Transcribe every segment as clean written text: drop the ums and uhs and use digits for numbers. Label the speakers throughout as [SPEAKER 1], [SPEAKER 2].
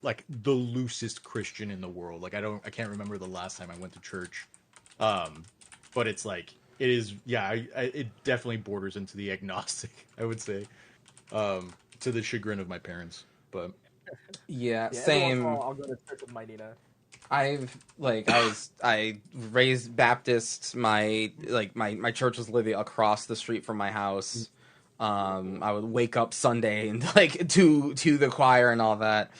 [SPEAKER 1] like the loosest Christian in the world. Like I can't remember the last time I went to church. But it's like it is. Yeah, it definitely borders into the agnostic. I would say, to the chagrin of my parents. But
[SPEAKER 2] Yeah,
[SPEAKER 3] Yeah, every once in a
[SPEAKER 2] same.
[SPEAKER 3] while I'll go to church with my Nina.
[SPEAKER 2] I raised Baptist. My church was literally across the street from my house. I would wake up Sunday and like to the choir and all that.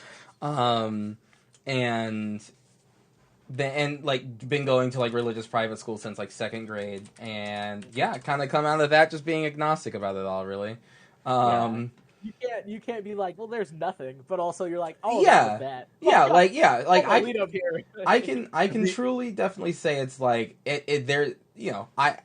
[SPEAKER 2] Um, and like been going to like religious private school since like second grade, and yeah, kind of come out of that just being agnostic about it all, really.
[SPEAKER 3] Yeah,
[SPEAKER 2] Um,
[SPEAKER 3] you can't be like, well, there's nothing, but also you're like, oh, that was
[SPEAKER 2] yeah,
[SPEAKER 3] bad.
[SPEAKER 2] yeah, like
[SPEAKER 3] I'm gonna lead up here.
[SPEAKER 2] I can truly definitely say it's like it there, I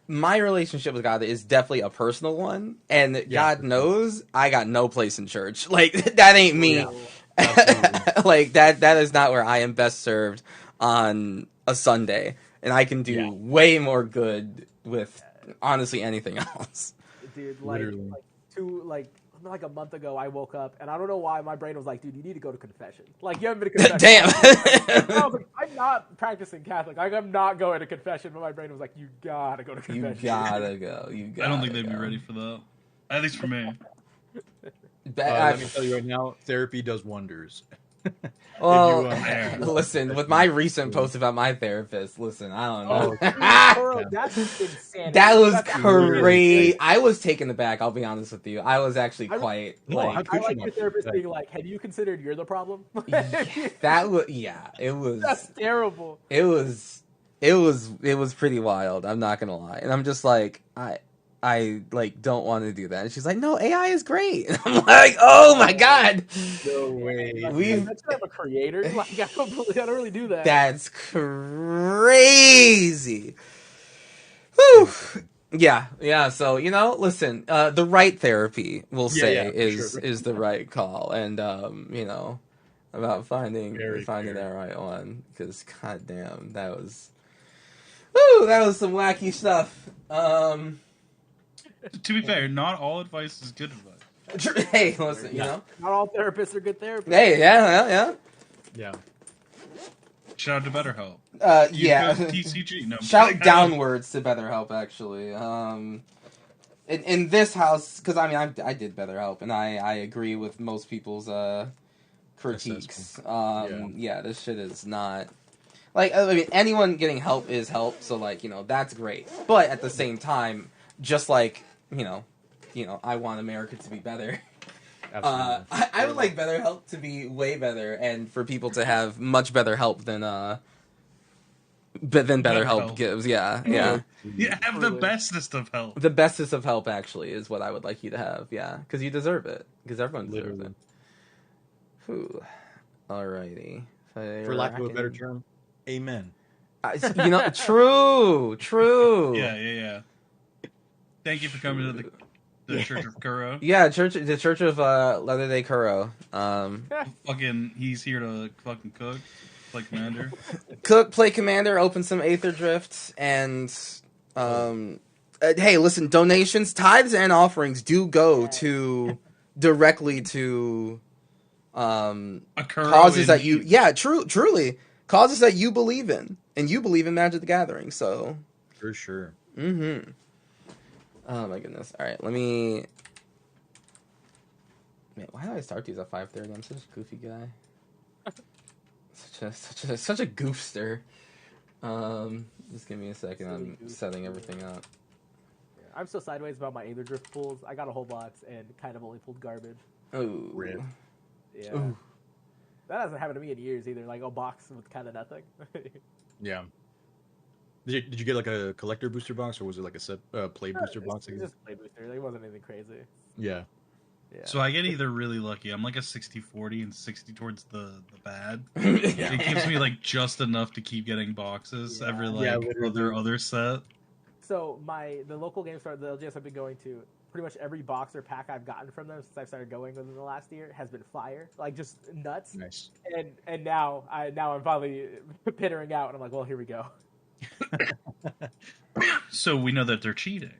[SPEAKER 2] my relationship with God is definitely a personal one, and
[SPEAKER 1] yeah,
[SPEAKER 2] God
[SPEAKER 1] for sure.
[SPEAKER 2] knows I got no place in church. Like that ain't
[SPEAKER 1] Oh yeah,
[SPEAKER 2] me.
[SPEAKER 3] Oh,
[SPEAKER 1] absolutely.
[SPEAKER 2] Like that is not where I am best served on a Sunday, and I can
[SPEAKER 1] Yeah,
[SPEAKER 2] do way more good with honestly anything else.
[SPEAKER 3] dude,
[SPEAKER 1] literally.
[SPEAKER 3] like a month ago, I woke up and I don't know why my brain was like, dude, you need to go to confession. Like you haven't been to confession
[SPEAKER 2] Damn.
[SPEAKER 3] all year. I was like, I'm not practicing Catholic. Like I'm not going to confession, but my brain was like, you gotta go to
[SPEAKER 2] You
[SPEAKER 3] confession.
[SPEAKER 2] gotta go. You
[SPEAKER 4] I don't think
[SPEAKER 2] gotta
[SPEAKER 4] they'd be
[SPEAKER 2] go.
[SPEAKER 4] ready for that. At least for me.
[SPEAKER 2] I,
[SPEAKER 1] Let me tell you right now, therapy does wonders. If
[SPEAKER 2] well,
[SPEAKER 1] you if
[SPEAKER 4] Fair.
[SPEAKER 1] you want
[SPEAKER 2] listen, with my
[SPEAKER 1] confession.
[SPEAKER 2] recent post about my therapist, listen, I don't know.
[SPEAKER 1] Oh,
[SPEAKER 3] Dude, bro,
[SPEAKER 1] yeah,
[SPEAKER 3] that's
[SPEAKER 2] That
[SPEAKER 3] insanity.
[SPEAKER 2] was
[SPEAKER 3] That's
[SPEAKER 1] literally.
[SPEAKER 2] crazy.
[SPEAKER 1] Like,
[SPEAKER 2] I was taken aback, I'll be honest with you. I was actually
[SPEAKER 3] I,
[SPEAKER 2] quite
[SPEAKER 1] no, how
[SPEAKER 2] like,
[SPEAKER 3] I
[SPEAKER 1] could you
[SPEAKER 3] like
[SPEAKER 1] not?
[SPEAKER 3] your therapist
[SPEAKER 1] Like,
[SPEAKER 3] being like, have you considered you're the problem?
[SPEAKER 2] yeah, that was, yeah, it
[SPEAKER 3] That's
[SPEAKER 2] was,
[SPEAKER 3] terrible.
[SPEAKER 2] it was, it was pretty wild. I'm not gonna lie. And I'm just like, I like don't want to do that. And she's like, no, AI is great. And I'm like, oh my
[SPEAKER 3] Oh,
[SPEAKER 2] God.
[SPEAKER 1] no
[SPEAKER 3] man,
[SPEAKER 1] way,
[SPEAKER 3] like
[SPEAKER 1] dude.
[SPEAKER 2] We've
[SPEAKER 3] that should have a creator. Like I don't really do that.
[SPEAKER 2] That's crazy. Whew.
[SPEAKER 1] Insane.
[SPEAKER 2] Yeah, yeah. So listen, the right therapy, we'll
[SPEAKER 1] Yeah,
[SPEAKER 2] say,
[SPEAKER 1] yeah, for sure.
[SPEAKER 2] is the right call, and about
[SPEAKER 1] Very
[SPEAKER 2] finding that
[SPEAKER 1] fair.
[SPEAKER 2] right one, because goddamn, that was some wacky stuff.
[SPEAKER 4] To be fair, not all advice is good advice.
[SPEAKER 2] Hey, listen,
[SPEAKER 1] Yeah,
[SPEAKER 3] Not all therapists are good therapists.
[SPEAKER 2] hey, yeah,
[SPEAKER 1] yeah.
[SPEAKER 4] Shout out to BetterHelp. Use
[SPEAKER 2] yeah.
[SPEAKER 4] code TCG. No, I'm
[SPEAKER 2] Shout
[SPEAKER 4] kidding. I don't.
[SPEAKER 2] downwards to BetterHelp, actually. In this house, because I mean, I did BetterHelp, and I agree with most people's
[SPEAKER 1] Assessment.
[SPEAKER 2] critiques.
[SPEAKER 1] Yeah,
[SPEAKER 2] Yeah, this shit is not like, I mean, anyone getting help is help, so like that's great. But at the
[SPEAKER 1] yeah,
[SPEAKER 2] same time, just like I want America to be better.
[SPEAKER 1] absolutely.
[SPEAKER 2] I would like better help to be way better, and for people to have much better help than better help
[SPEAKER 4] BetterHelp.
[SPEAKER 2] gives. Yeah,
[SPEAKER 1] So
[SPEAKER 2] yeah.
[SPEAKER 4] Yeah,
[SPEAKER 1] sweet.
[SPEAKER 4] have the
[SPEAKER 3] Truly.
[SPEAKER 4] bestest of help.
[SPEAKER 2] The bestest of help actually is what I would like you to have. Yeah, because you deserve it. Because everyone deserves it.
[SPEAKER 1] Literally.
[SPEAKER 2] Whew. Alrighty.
[SPEAKER 1] For lack of a better
[SPEAKER 2] Rocking.
[SPEAKER 1] term, amen.
[SPEAKER 2] True, true.
[SPEAKER 4] Yeah, yeah, yeah. Thank you for coming to the
[SPEAKER 1] Yeah.
[SPEAKER 4] Church of Kuro.
[SPEAKER 2] Yeah, the Church of Latter Day Kuro.
[SPEAKER 4] Fucking, he's here to fucking cook, like Commander.
[SPEAKER 2] Cook, play Commander, open some Aether Drifts, and
[SPEAKER 1] Oh,
[SPEAKER 2] hey, listen, donations, tithes, and offerings do go
[SPEAKER 3] Yeah.
[SPEAKER 2] to directly to
[SPEAKER 4] A Kuro
[SPEAKER 2] causes
[SPEAKER 4] in
[SPEAKER 2] that you,
[SPEAKER 4] need.
[SPEAKER 2] yeah, truly causes that you believe in, and you believe in Magic the Gathering. So,
[SPEAKER 1] for sure.
[SPEAKER 2] mm-hmm. Oh my goodness. All right, let me. Man, why did I start these at 5:30? I'm such a goofy guy. Such a goofster. Just give me a second.
[SPEAKER 3] Silly
[SPEAKER 2] I'm
[SPEAKER 3] goose.
[SPEAKER 2] setting everything up.
[SPEAKER 3] I'm so sideways about my Aether Drift pulls. I got a whole box and kind of only pulled garbage.
[SPEAKER 2] Oh.
[SPEAKER 1] Rip.
[SPEAKER 3] Yeah.
[SPEAKER 2] Ooh.
[SPEAKER 3] That hasn't happened to me in years either. Like a box with kind of nothing.
[SPEAKER 1] Yeah. Did you get like a collector booster box or was it like a set play booster box
[SPEAKER 3] It's
[SPEAKER 1] again?
[SPEAKER 3] just a play booster. Like, it wasn't anything crazy.
[SPEAKER 1] Yeah.
[SPEAKER 3] Yeah.
[SPEAKER 4] So I get either really lucky. I'm like a 60-40 and 60 towards the bad.
[SPEAKER 2] Yeah.
[SPEAKER 4] It gives me like just enough to keep getting boxes
[SPEAKER 3] Yeah.
[SPEAKER 4] every
[SPEAKER 1] Yeah,
[SPEAKER 4] like
[SPEAKER 1] literally.
[SPEAKER 4] other set.
[SPEAKER 3] So the local game store, the LGS I've been going to, pretty much every box or pack I've gotten from them since I started going within the last year has been fire, like just nuts.
[SPEAKER 1] Nice.
[SPEAKER 3] And now I'm finally pittering out, and I'm like, well, here we go.
[SPEAKER 4] So we know that they're cheating.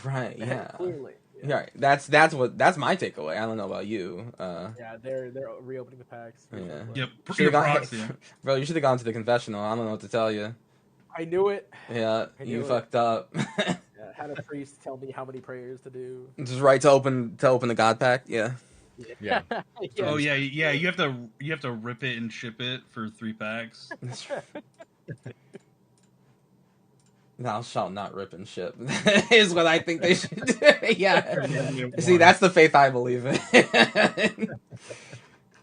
[SPEAKER 2] Right. Yeah.
[SPEAKER 3] Clearly, Yeah.
[SPEAKER 2] Right. That's my takeaway. I don't know about you.
[SPEAKER 3] Yeah, they're reopening the packs.
[SPEAKER 2] Yeah.
[SPEAKER 4] Yep. Bring
[SPEAKER 2] Should've
[SPEAKER 4] your
[SPEAKER 2] gone,
[SPEAKER 4] proxy. Yeah.
[SPEAKER 2] bro, you should have gone to the confessional. I don't know what to tell you.
[SPEAKER 3] I knew it.
[SPEAKER 2] Yeah,
[SPEAKER 3] I
[SPEAKER 2] you
[SPEAKER 3] knew it.
[SPEAKER 2] fucked up.
[SPEAKER 3] Yeah, had a priest tell me how many prayers to do.
[SPEAKER 2] Just right to open the God Pact. Yeah.
[SPEAKER 1] Yeah.
[SPEAKER 3] Yeah.
[SPEAKER 4] Oh yeah, yeah. You have to rip it and ship it for 3 packs.
[SPEAKER 2] That's true. Thou shalt not rip and ship. Is what I think they should do. Yeah. See, that's the faith I believe in.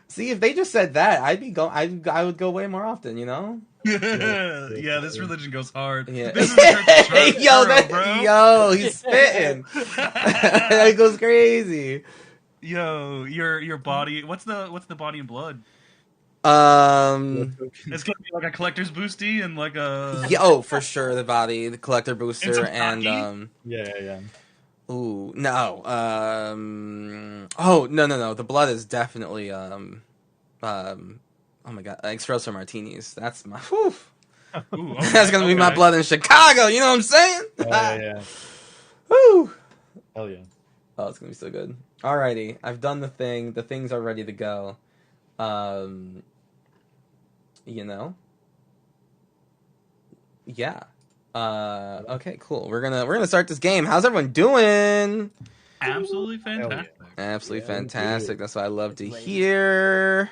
[SPEAKER 2] See, if they just said that, I would go way more often, you know?
[SPEAKER 4] Yeah, this religion goes hard.
[SPEAKER 2] Yeah.
[SPEAKER 4] This is the church of Churro, bro.
[SPEAKER 2] Yo, he's spitting. That goes crazy.
[SPEAKER 4] Yo, your body. What's the body and blood? It's gonna be like a collector's boosty and like a.
[SPEAKER 2] Yeah, oh, for sure, the body, the collector
[SPEAKER 4] And
[SPEAKER 2] booster,
[SPEAKER 4] some
[SPEAKER 2] and
[SPEAKER 4] hockey?
[SPEAKER 1] Yeah.
[SPEAKER 2] ooh, no, oh, no, the blood is definitely, oh my god, espresso martinis, that's my, whew.
[SPEAKER 4] Ooh, okay,
[SPEAKER 2] That's gonna be my
[SPEAKER 4] okay.
[SPEAKER 2] blood in Chicago, you know what I'm saying?
[SPEAKER 1] Yeah.
[SPEAKER 2] Whew.
[SPEAKER 1] Hell yeah.
[SPEAKER 2] Oh, it's gonna be so good. Alrighty, I've done the things are ready to go, you know? Yeah. Okay, cool. We're gonna start this game. How's everyone doing?
[SPEAKER 4] Absolutely fantastic.
[SPEAKER 2] Absolutely
[SPEAKER 3] Yeah,
[SPEAKER 2] fantastic. That's what I love to
[SPEAKER 3] Great.
[SPEAKER 2] hear.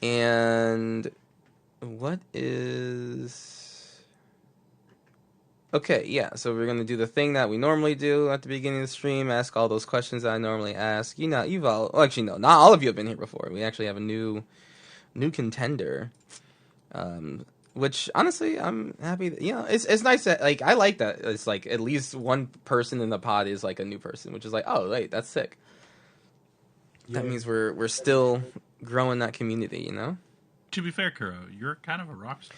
[SPEAKER 2] And what is okay, yeah, so we're gonna do the thing that we normally do at the beginning of the stream, ask all those questions that I normally ask. You know, you've all well, actually no, not all of you have been here before. We actually have a new contender. Which honestly, I'm happy. That, you know, it's nice that like I like that it's like at least one person in the pod is like a new person, which is like, oh wait, that's sick. That means we're still growing that community, you know.
[SPEAKER 4] To be fair, Kuro, you're kind of a rock star.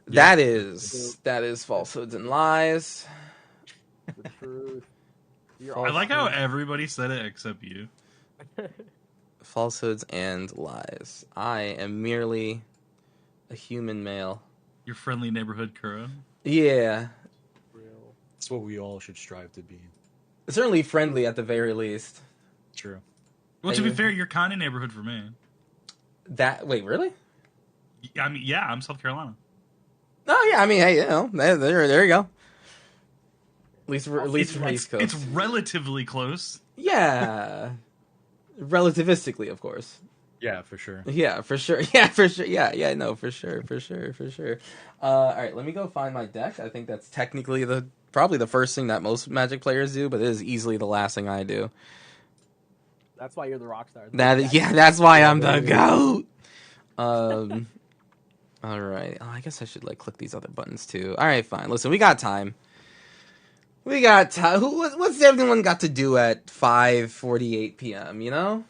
[SPEAKER 2] That is falsehoods and lies.
[SPEAKER 3] The truth. You're
[SPEAKER 2] False-
[SPEAKER 4] I like how everybody said it except you.
[SPEAKER 2] Falsehoods and lies. I am merely a human male.
[SPEAKER 4] Your friendly neighborhood Kuro.
[SPEAKER 2] Yeah,
[SPEAKER 3] real.
[SPEAKER 1] That's what we all should strive to be.
[SPEAKER 2] certainly friendly at the very least.
[SPEAKER 1] True.
[SPEAKER 4] Well,
[SPEAKER 2] Are
[SPEAKER 4] to be
[SPEAKER 2] you?
[SPEAKER 4] fair, you're kind of neighborhood for me.
[SPEAKER 2] That wait, really?
[SPEAKER 4] I mean, yeah, I'm South Carolina.
[SPEAKER 2] Oh yeah, I mean, hey, you know, there you go. At least from East Coast.
[SPEAKER 4] It's relatively close.
[SPEAKER 2] Yeah, relativistically, of course.
[SPEAKER 1] Yeah, for sure.
[SPEAKER 2] Yeah, for sure. Yeah, for sure. Yeah, no, for sure. All right, let me go find my deck. I think that's technically probably the first thing that most Magic players do, but it is easily the last thing I do.
[SPEAKER 3] That's why you're the rock star.
[SPEAKER 2] That's why I'm the GOAT. All right. Oh, I guess I should like click these other buttons too. All right, fine. Listen, we got time. We got time. What's everyone got to do at 5:48 p.m., you know?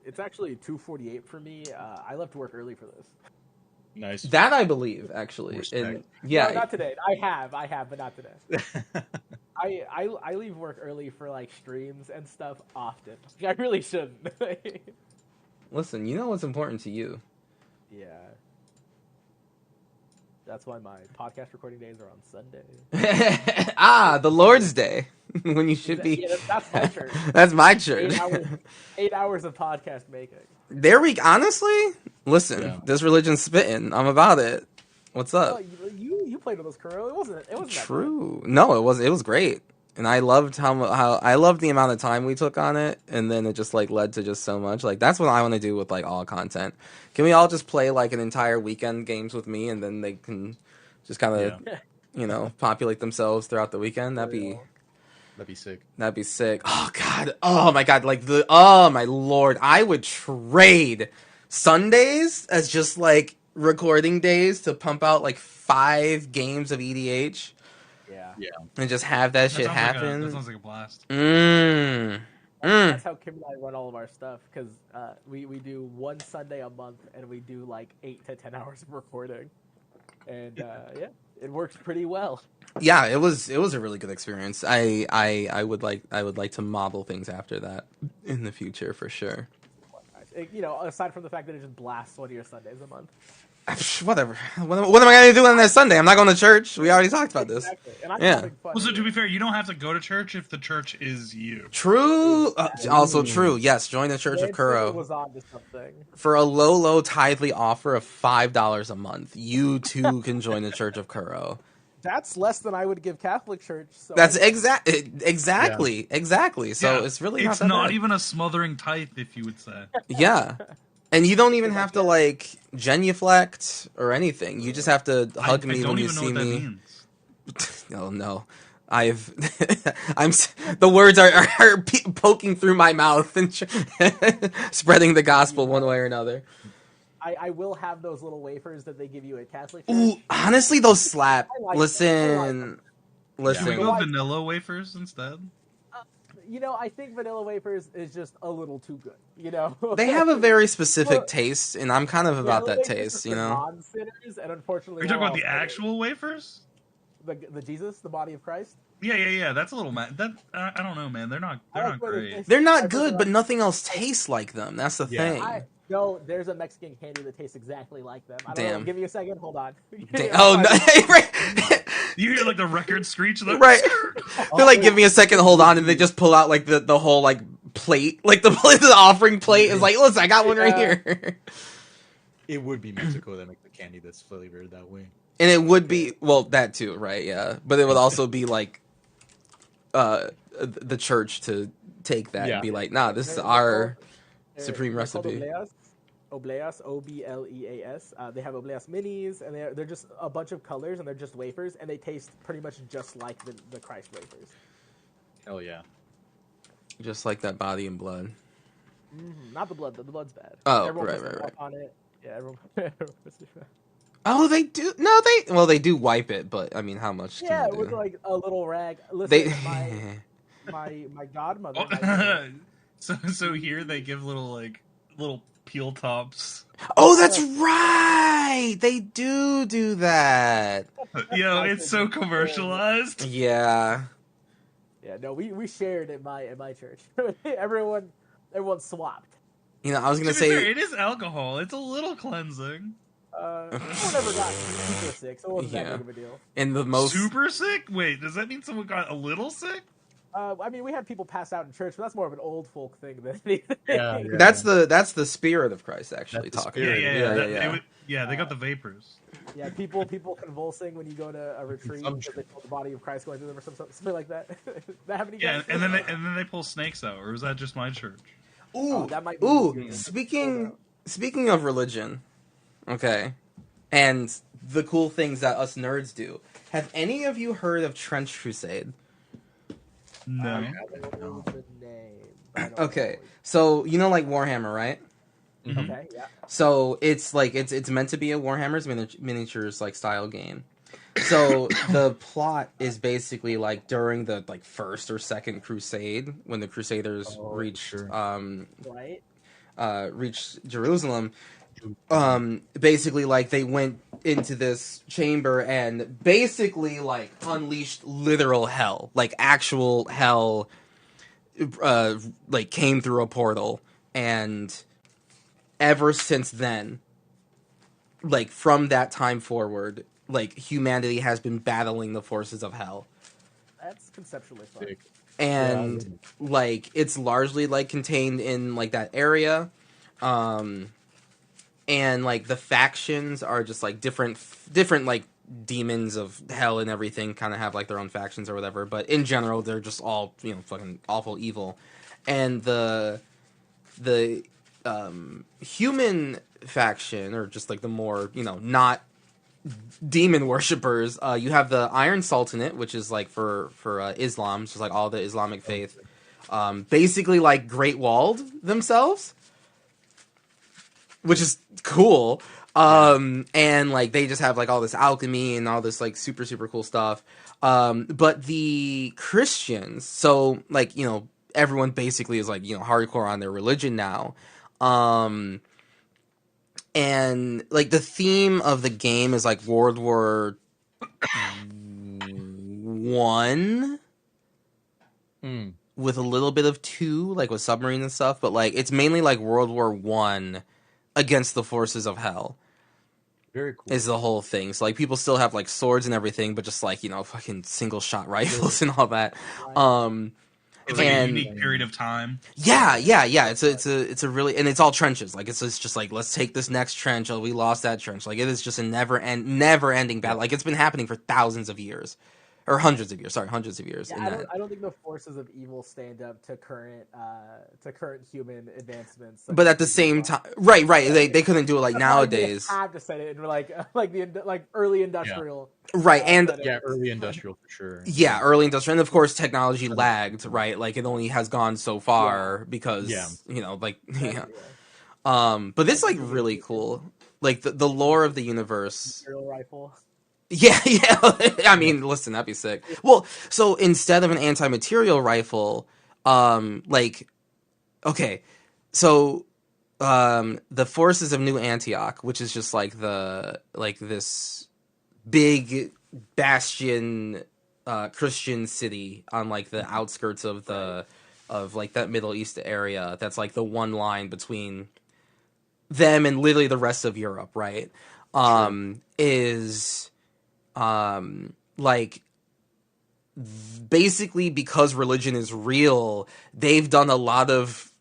[SPEAKER 3] It's actually 2:48 for me. I left work early for this.
[SPEAKER 1] Nice.
[SPEAKER 2] That I believe, actually.
[SPEAKER 1] Respect.
[SPEAKER 2] And yeah.
[SPEAKER 3] No, not today. I have, but not today. I leave work early for like streams and stuff often. I really shouldn't.
[SPEAKER 2] Listen, you know what's important to you.
[SPEAKER 3] Yeah. That's why my podcast recording days are on Sunday.
[SPEAKER 2] The Lord's Day. When you should be.
[SPEAKER 3] Yeah, that's my church.
[SPEAKER 2] That's my church.
[SPEAKER 3] 8 hours of podcast making.
[SPEAKER 2] There we honestly, listen,
[SPEAKER 1] Yeah.
[SPEAKER 2] this religion's spitting. I'm about it. What's up?
[SPEAKER 3] Oh, you played with us, Kuro. It wasn't that
[SPEAKER 2] True. No, it was great. And I loved how I loved the amount of time we took on it, and then it just like led to just so much. Like that's what I want to do with like all content. Can we all just play like an entire weekend games with me, and then they can just kind of you know populate themselves throughout the weekend? That'd be
[SPEAKER 1] sick.
[SPEAKER 2] That'd be sick. Oh god. Oh my god. Like oh my lord. I would trade Sundays as just like recording days to pump out like 5 games of EDH.
[SPEAKER 3] Yeah.
[SPEAKER 2] And just have that shit happen.
[SPEAKER 4] That sounds like a blast.
[SPEAKER 3] That's how Kim and I run all of our stuff because we do one Sunday a month and we do like 8 to 10 hours of recording, and it works pretty well.
[SPEAKER 2] Yeah, it was a really good experience. I would like to model things after that in the future for sure.
[SPEAKER 3] You know, aside from the fact that it just blasts one of your Sundays a month.
[SPEAKER 2] Whatever. What am I going to do on that Sunday? I'm not going to church. We already talked about this.
[SPEAKER 3] Exactly. And I'm
[SPEAKER 2] Yeah.
[SPEAKER 3] having fun.
[SPEAKER 4] Well, so to
[SPEAKER 3] here.
[SPEAKER 4] be fair, you don't have to go to church if the church is you.
[SPEAKER 2] True.
[SPEAKER 3] Exactly.
[SPEAKER 2] Also true. Yes, join the Church of
[SPEAKER 3] Manson
[SPEAKER 2] Kuro.
[SPEAKER 3] was on to something.
[SPEAKER 2] For a low tithely offer of $5 a month, you too can join the Church of Kuro.
[SPEAKER 3] That's less than I would give Catholic Church. So
[SPEAKER 2] That's exactly. So
[SPEAKER 4] Yeah,
[SPEAKER 2] it's really not
[SPEAKER 4] it's
[SPEAKER 2] that
[SPEAKER 4] not
[SPEAKER 2] bad.
[SPEAKER 4] even a smothering tithe, if you would say.
[SPEAKER 2] Yeah. And you don't even have to like genuflect or anything. You just have to hug
[SPEAKER 4] I
[SPEAKER 2] me
[SPEAKER 4] don't
[SPEAKER 2] when you
[SPEAKER 4] even know
[SPEAKER 2] see
[SPEAKER 4] what that
[SPEAKER 2] me.
[SPEAKER 4] means.
[SPEAKER 2] Oh no. I've the words are poking through my mouth and spreading the gospel one way or another.
[SPEAKER 3] I will have those little wafers that they give you at Catholic Church.
[SPEAKER 2] Ooh, honestly, those slap.
[SPEAKER 3] I like
[SPEAKER 2] Listen.
[SPEAKER 4] Should we go
[SPEAKER 3] Why-
[SPEAKER 4] vanilla wafers instead?
[SPEAKER 3] I think vanilla wafers is just a little too good.
[SPEAKER 2] They have a very specific
[SPEAKER 3] Well,
[SPEAKER 2] taste, and I'm kind of about that taste, you know?
[SPEAKER 3] Non-sinners, and unfortunately,
[SPEAKER 4] Are you talking
[SPEAKER 3] we're
[SPEAKER 4] about the
[SPEAKER 3] all
[SPEAKER 4] actual wafers?
[SPEAKER 3] sinners. the Jesus, the body of Christ.
[SPEAKER 4] Yeah. That's a little that I don't know, man. They're not great.
[SPEAKER 2] They're not good, but nothing else tastes like them. That's the
[SPEAKER 1] Yeah.
[SPEAKER 2] thing.
[SPEAKER 3] No, there's a Mexican candy that tastes exactly like them. I don't know.
[SPEAKER 2] Damn.
[SPEAKER 3] Give me a second. Hold on.
[SPEAKER 2] Damn. Oh, no. Right.
[SPEAKER 4] You hear like the record screech, like,
[SPEAKER 2] Right. They're like, give me a second, hold on, and they just pull out like the whole like plate, like the offering plate is like, listen, I got one right here.
[SPEAKER 1] It would be Mexico that make the candy that's flavored that way.
[SPEAKER 2] And it would be, well, that too, right? Yeah, but it would also be like, the church to take that and be like, nah, this is our supreme
[SPEAKER 3] They're called
[SPEAKER 2] recipe.
[SPEAKER 3] Obleas, Obleas. They have Obleas minis, and they're just a bunch of colors, and they're just wafers, and they taste pretty much just like the Christ wafers.
[SPEAKER 1] Hell yeah.
[SPEAKER 2] Just like that body and blood.
[SPEAKER 3] Not the blood. The blood's bad.
[SPEAKER 2] Oh,
[SPEAKER 3] Everyone
[SPEAKER 2] right,
[SPEAKER 3] puts their
[SPEAKER 2] right,
[SPEAKER 3] mouth on it. Yeah, everyone. puts their-
[SPEAKER 2] Oh, they do. No, they do wipe it, but I mean, how much?
[SPEAKER 3] yeah,
[SPEAKER 2] can you
[SPEAKER 3] with
[SPEAKER 2] do?
[SPEAKER 3] like a little rag. Listen,
[SPEAKER 2] They.
[SPEAKER 3] my godmother.
[SPEAKER 4] so here they give little peel tops.
[SPEAKER 2] Oh, that's right. They do that.
[SPEAKER 4] Yo, it's so commercialized.
[SPEAKER 2] Yeah.
[SPEAKER 3] Yeah, no, we shared at my church. everyone swapped.
[SPEAKER 2] You know, I was gonna
[SPEAKER 4] To be fair,
[SPEAKER 2] say.
[SPEAKER 4] it is alcohol. It's a little cleansing.
[SPEAKER 3] No one ever got super sick, so it wasn't
[SPEAKER 2] Yeah.
[SPEAKER 3] that big of a deal.
[SPEAKER 2] In the most.
[SPEAKER 4] Super sick? Wait, does that mean someone got a little sick?
[SPEAKER 3] I mean, we had people pass out in church, but that's more of an old folk thing than anything.
[SPEAKER 1] Yeah.
[SPEAKER 2] That's the spirit of Christ actually
[SPEAKER 1] That's the
[SPEAKER 2] talking.
[SPEAKER 1] spirit.
[SPEAKER 4] Yeah, they got the vapors.
[SPEAKER 3] Yeah, people convulsing when you go to a retreat because they feel the body of Christ going through them or something like that. That happened to you
[SPEAKER 4] Yeah,
[SPEAKER 3] guys?
[SPEAKER 4] and then they pull snakes out, or was that just my church?
[SPEAKER 2] Ooh,
[SPEAKER 3] that might be good.
[SPEAKER 2] speaking of religion, okay, and the cool things that us nerds do. Have any of you heard of Trench Crusade?
[SPEAKER 4] No.
[SPEAKER 3] I don't know the name. I don't
[SPEAKER 2] Okay,
[SPEAKER 3] know.
[SPEAKER 2] so you know like Warhammer, right?
[SPEAKER 3] Okay, yeah.
[SPEAKER 2] So it's like it's meant to be a Warhammer's miniatures like style game. So the plot is basically like during the like first or second crusade when the Crusaders reached
[SPEAKER 3] Right.
[SPEAKER 2] reached Jerusalem. Basically like they went into this chamber and basically like unleashed literal hell, like actual hell, like came through a portal. And ever since then, like from that time forward, like humanity has been battling the forces of hell.
[SPEAKER 3] That's conceptually fun.
[SPEAKER 1] Sick.
[SPEAKER 2] And like it's largely like contained in like that area. And like the factions are just like different like demons of hell and everything kind of have like their own factions or whatever, but in general they're just all, you know, fucking awful evil. And the human faction, or just like the more, you know, not demon worshippers, you have the Iron Sultanate, which is like for Islam, just like all the Islamic faith, basically like Great Walled themselves, which is cool. And like they just have like all this alchemy and all this like super cool stuff. But the Christians, so like, you know, everyone basically is like, you know, hardcore on their religion now. And like the theme of the game is like World War One with a little bit of two, like with submarines and stuff, but like it's mainly like World War One against the forces of hell.
[SPEAKER 1] Very cool.
[SPEAKER 2] is the whole thing. So like people still have like swords and everything, but just like, you know, fucking single shot rifles and all that.
[SPEAKER 4] It's like a
[SPEAKER 2] And
[SPEAKER 4] unique period of time.
[SPEAKER 2] yeah. It's a really, and it's all trenches. Like it's just like, let's take this next trench. Oh, we lost that trench. Like it is just a never ending battle. Like it's been happening for thousands of years, or hundreds of years. Sorry, hundreds of years.
[SPEAKER 3] Yeah, I don't think the forces of evil stand up to current human advancements.
[SPEAKER 2] But at the same time, right, they couldn't do it like nowadays.
[SPEAKER 3] They have to set it in like the early industrial.
[SPEAKER 2] Right, and
[SPEAKER 1] early industrial for sure.
[SPEAKER 2] Yeah, early industrial, and of course technology lagged, right? Like it only has gone so far because you know, like but this is like really cool. Like the lore of the universe.
[SPEAKER 3] Material rifle.
[SPEAKER 2] Yeah. I mean, listen, that'd be sick. Well, so instead of an anti-material rifle, like, okay, so the forces of New Antioch, which is just like this big bastion Christian city on like the outskirts of like that Middle East area. That's like the one line between them and literally the rest of Europe, right? Is like basically because religion is real, they've done a lot of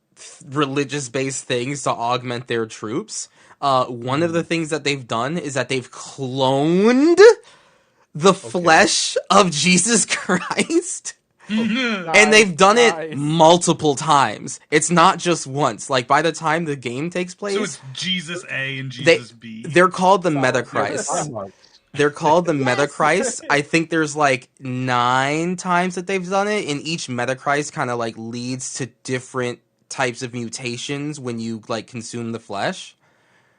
[SPEAKER 2] religious based things to augment their troops. One of the things that they've done is that they've cloned the flesh of Jesus Christ. And they've done it multiple times. It's not just once. Like by the time the game takes place,
[SPEAKER 4] so it's Jesus A and Jesus B.
[SPEAKER 2] They're called the Metachrist. They're called the Metachrist. I think there's like 9 times that they've done it, and each Metachrist kind of like leads to different types of mutations when you like consume the flesh.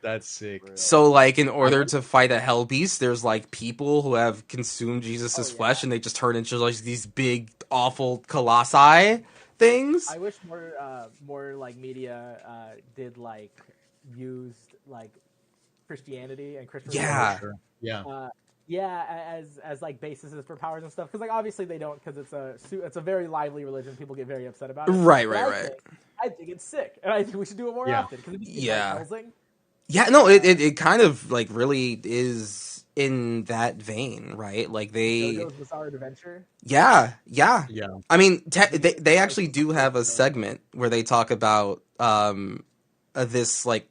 [SPEAKER 1] That's sick.
[SPEAKER 2] So, like, in order to fight a hell beast, there's like people who have consumed Jesus' flesh, and they just turn into like these big, awful colossi things.
[SPEAKER 3] I wish more like media did like used like Christianity and Christian. As like bases for powers and stuff, because like obviously they don't, because it's a very lively religion. People get very upset about it.
[SPEAKER 2] Right.
[SPEAKER 3] I think it's sick, and I think we should do it more often.
[SPEAKER 2] Yeah, no, it kind of like really is in that vein, right? Like
[SPEAKER 3] JoJo's Bizarre Adventure.
[SPEAKER 2] Yeah. I mean, they actually do have a segment where they talk about this like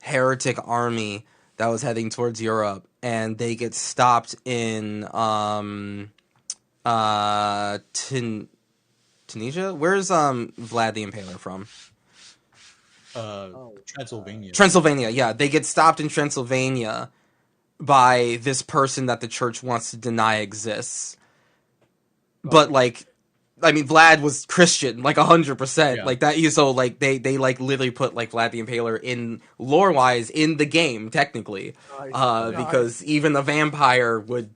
[SPEAKER 2] heretic army that was heading towards Europe, and they get stopped in Tunisia. Where's Vlad the Impaler from? Transylvania, yeah. They get stopped in Transylvania by this person that the church wants to deny exists. But like, I mean, Vlad was Christian, like 100%. Like that, so like they like literally put like Vlad the Impaler in lore wise in the game technically, because even the vampire would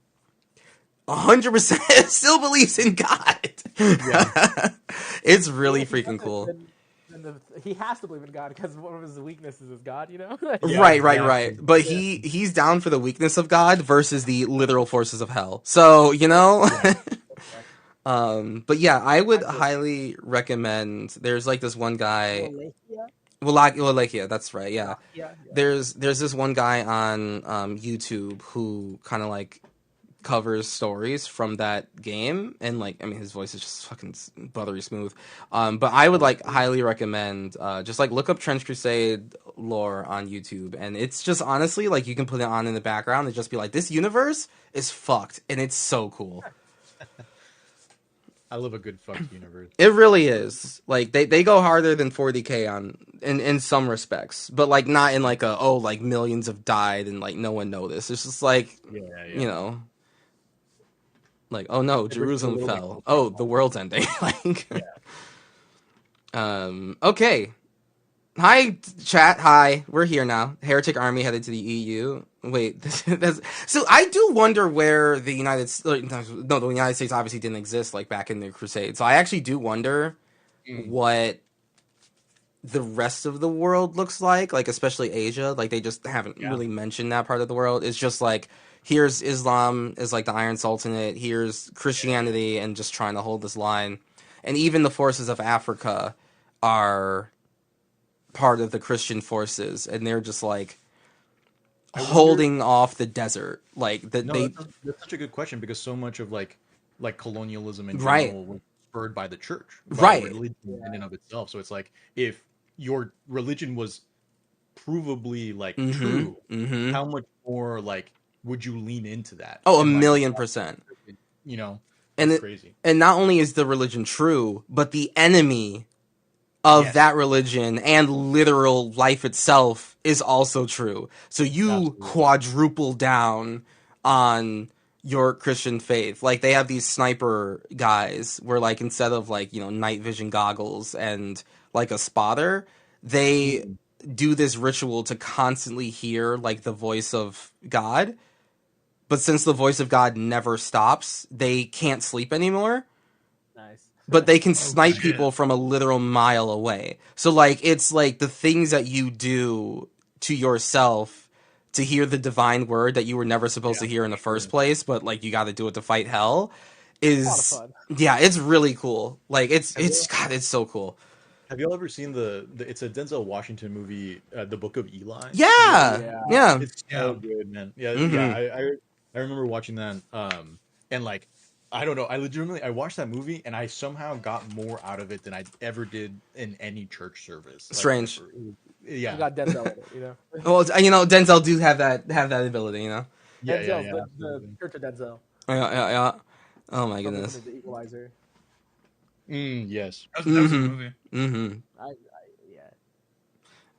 [SPEAKER 2] 100% still believes in God. It's really freaking cool.
[SPEAKER 3] He has to believe in God because one of his weaknesses is God, you know?
[SPEAKER 2] Right. But he's down for the weakness of God versus the literal forces of hell. So, you know? But yeah, I would highly recommend, there's like this one guy... Wallachia, that's right, yeah. There's this one guy on YouTube who kind of like covers stories from that game, and like, I mean, his voice is just fucking buttery smooth. But I would like highly recommend just like look up Trench Crusade lore on YouTube, and it's just honestly like you can put it on in the background and just be like, this universe is fucked, and it's so cool.
[SPEAKER 1] I love a good fucked universe.
[SPEAKER 2] It really is. Like they go harder than 40K on in some respects, but like not in like like millions have died and like no one noticed. It's just like you know. Like, oh no, Jerusalem fell. Oh, the world's ending. Like, okay. Hi, chat. Hi, we're here now. Heretic army headed to the EU. Wait, so I do wonder where the United States obviously didn't exist like back in the Crusade. So I actually do wonder what the rest of the world looks like especially Asia. Like they just haven't really mentioned that part of the world. It's just like, here's Islam is like the Iron Sultanate. Here's Christianity and just trying to hold this line. And even the forces of Africa are part of the Christian forces. And they're just like, holding off the desert? Like that
[SPEAKER 1] No,
[SPEAKER 2] they
[SPEAKER 1] that's such a good question because so much of like colonialism in
[SPEAKER 2] right,
[SPEAKER 1] general was spurred by the church, by
[SPEAKER 2] right.
[SPEAKER 1] religion in and of itself. So it's like if your religion was provably like
[SPEAKER 2] Mm-hmm.
[SPEAKER 1] true,
[SPEAKER 2] Mm-hmm.
[SPEAKER 1] how much more like would you lean into that
[SPEAKER 2] Oh, a
[SPEAKER 1] and like
[SPEAKER 2] million percent.
[SPEAKER 1] you know
[SPEAKER 2] And
[SPEAKER 1] that's
[SPEAKER 2] it,
[SPEAKER 1] crazy.
[SPEAKER 2] and not only is the religion true, but the enemy of
[SPEAKER 1] Yes,
[SPEAKER 2] that religion and literal life itself is also true. So you
[SPEAKER 1] absolutely.
[SPEAKER 2] quadruple down on your Christian faith. Like they have these sniper guys where like instead of like, night vision goggles and like a spotter, they
[SPEAKER 1] Mm,
[SPEAKER 2] do this ritual to constantly hear like the voice of God. But since the voice of God never stops, they can't sleep anymore,
[SPEAKER 3] Nice.
[SPEAKER 2] but they can
[SPEAKER 1] oh
[SPEAKER 2] snipe
[SPEAKER 1] shit.
[SPEAKER 2] people from a literal mile away. So like it's like the things that you do to yourself to hear the divine word that you were never supposed
[SPEAKER 1] Yeah,
[SPEAKER 2] to hear in the
[SPEAKER 1] for
[SPEAKER 2] first
[SPEAKER 1] sure.
[SPEAKER 2] place, but like you got to do it to fight hell
[SPEAKER 3] A lot of
[SPEAKER 2] is
[SPEAKER 3] fun.
[SPEAKER 2] yeah, it's really cool. Like
[SPEAKER 1] Have
[SPEAKER 2] it's
[SPEAKER 1] you
[SPEAKER 2] God, it's so cool.
[SPEAKER 1] have you all ever seen the it's a Denzel Washington movie, The Book of Eli? Have you ever?
[SPEAKER 2] Yeah.
[SPEAKER 3] Yeah.
[SPEAKER 2] Yeah.
[SPEAKER 1] It's
[SPEAKER 4] Yeah.
[SPEAKER 1] so good, man. Yeah, yeah.
[SPEAKER 2] Mhm.
[SPEAKER 1] I remember watching that. And like, I don't know. I legitimately I watched that movie and I somehow got more out of it than I ever did in any church service, like
[SPEAKER 2] Strange.
[SPEAKER 1] ever.
[SPEAKER 3] You
[SPEAKER 1] Yeah,
[SPEAKER 3] got Denzel in it, you know.
[SPEAKER 2] Well, Denzel do have that ability.
[SPEAKER 1] yeah,
[SPEAKER 3] Denzel's
[SPEAKER 1] yeah.
[SPEAKER 3] the
[SPEAKER 1] Absolutely.
[SPEAKER 3] Church of Denzel
[SPEAKER 2] Yeah, yeah, yeah. Oh my
[SPEAKER 3] from
[SPEAKER 2] goodness.
[SPEAKER 3] the Equalizer.
[SPEAKER 1] Yes.
[SPEAKER 4] That was a good
[SPEAKER 2] Mhm.
[SPEAKER 4] movie.
[SPEAKER 2] Mhm.
[SPEAKER 3] Yeah.